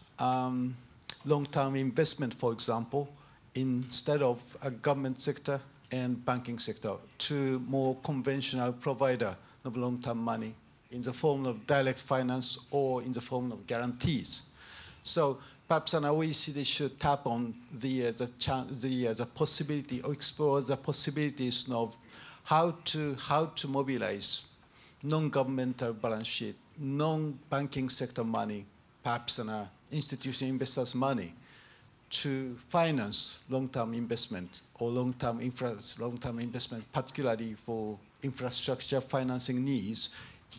long-term investment, for example, instead of a government sector and banking sector, to more conventional provider of long-term money in the form of direct finance or in the form of guarantees. So perhaps an OECD should tap on the possibility or explore the possibilities of how to mobilize non-governmental balance sheet, non-banking sector money, perhaps an institutional investors' money, to finance long-term investment or long-term investment, particularly for infrastructure financing needs,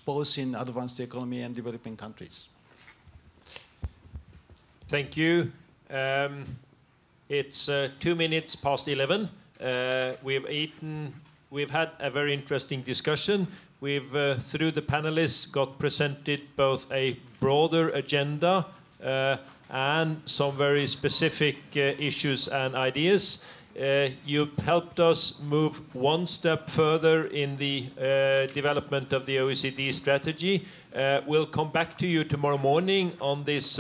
both in advanced economy and developing countries. Thank you. It's 2 minutes past 11. We've eaten. We've had a very interesting discussion. We've, through the panelists, got presented both a broader agenda and some very specific issues and ideas. You've helped us move one step further in the development of the OECD strategy. We'll come back to you tomorrow morning on this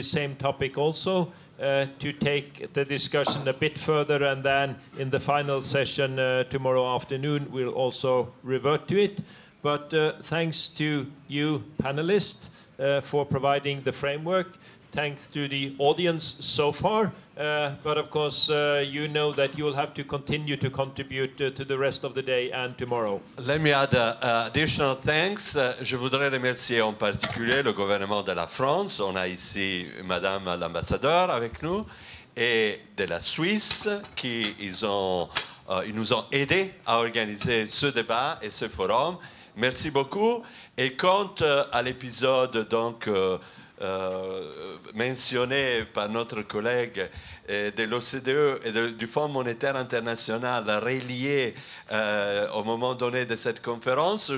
same topic also, to take the discussion a bit further, and then in the final session tomorrow afternoon we'll also revert to it. But thanks to you panelists for providing the framework. Thanks to the audience so far, but of course you know that you will have to continue to contribute to the rest of the day and tomorrow. Let me add additional thanks. Je voudrais remercier en particulier le gouvernement de la France. On a ici Madame l'ambassadeur avec nous, et de la Suisse qui ils nous ont aidés à organiser ce débat et ce forum. Merci beaucoup. Et quant à l'épisode donc mentionné par notre collègue de l'OCDE et du Fonds monétaire international relié au moment donné de cette conférence,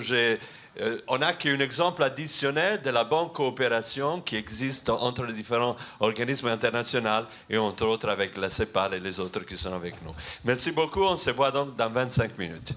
on n'a qu'un exemple additionnel de la bonne coopération qui existe entre les différents organismes internationaux et entre autres avec la CEPAL et les autres qui sont avec nous. Merci beaucoup, on se voit donc dans 25 minutes.